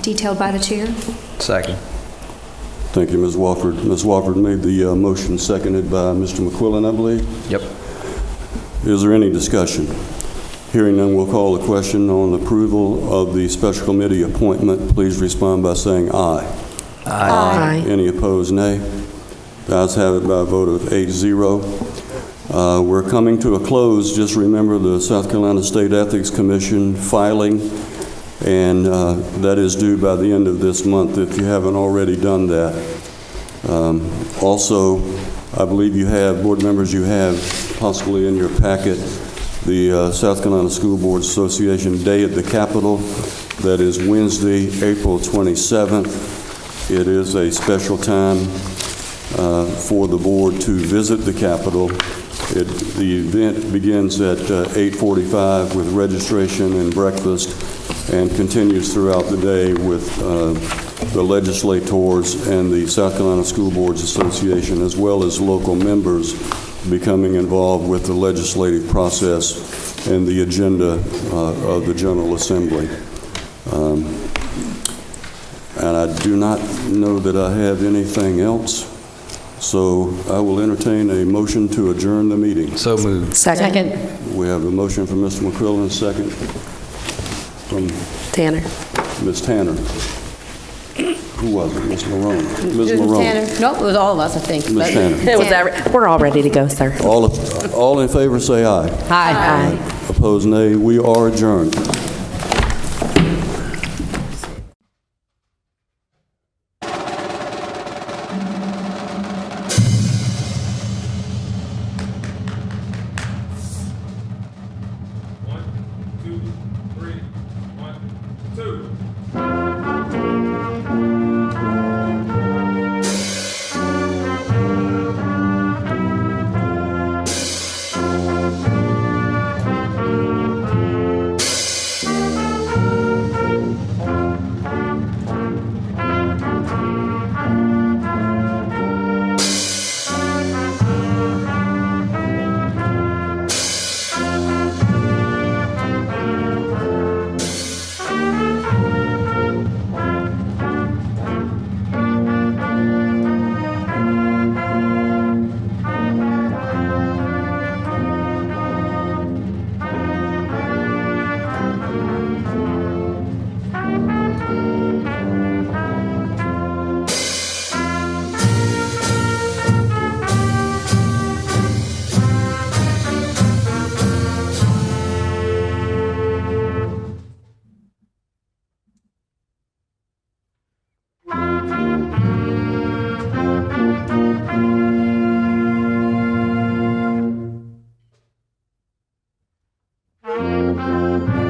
detailed by the chair. Second. Thank you, Ms. Wofford. Ms. Wofford made the motion, seconded by Mr. McQuillan, I believe. Yep. Is there any discussion? Hearing none, we'll call the question on approval of the special committee appointment. Please respond by saying aye. Aye. Any opposed, nay? The ayes have it by a vote of 8-0. We're coming to a close. Just remember the South Carolina State Ethics Commission filing, and that is due by the end of this month if you haven't already done that. Also, I believe you have, board members, you have possibly in your packet the South Carolina School Boards Association Day at the Capitol. That is Wednesday, April 27th. It is a special time for the board to visit the Capitol. The event begins at 8:45 with registration and breakfast, and continues throughout the day with the legislators and the South Carolina School Boards Association, as well as local members, becoming involved with the legislative process and the agenda of the General Assembly. And I do not know that I have anything else, so I will entertain a motion to adjourn the meeting. So moved. Second. We have a motion from Mr. McQuillan, second from Tanner. Ms. Tanner. Who was it? Ms. Marone. Ms. Marone. Nope, it was all of us, I think. Ms. Tanner. We're all ready to go, sir. All in favor say aye. Aye. Opposed, nay. We are adjourned. Thank you.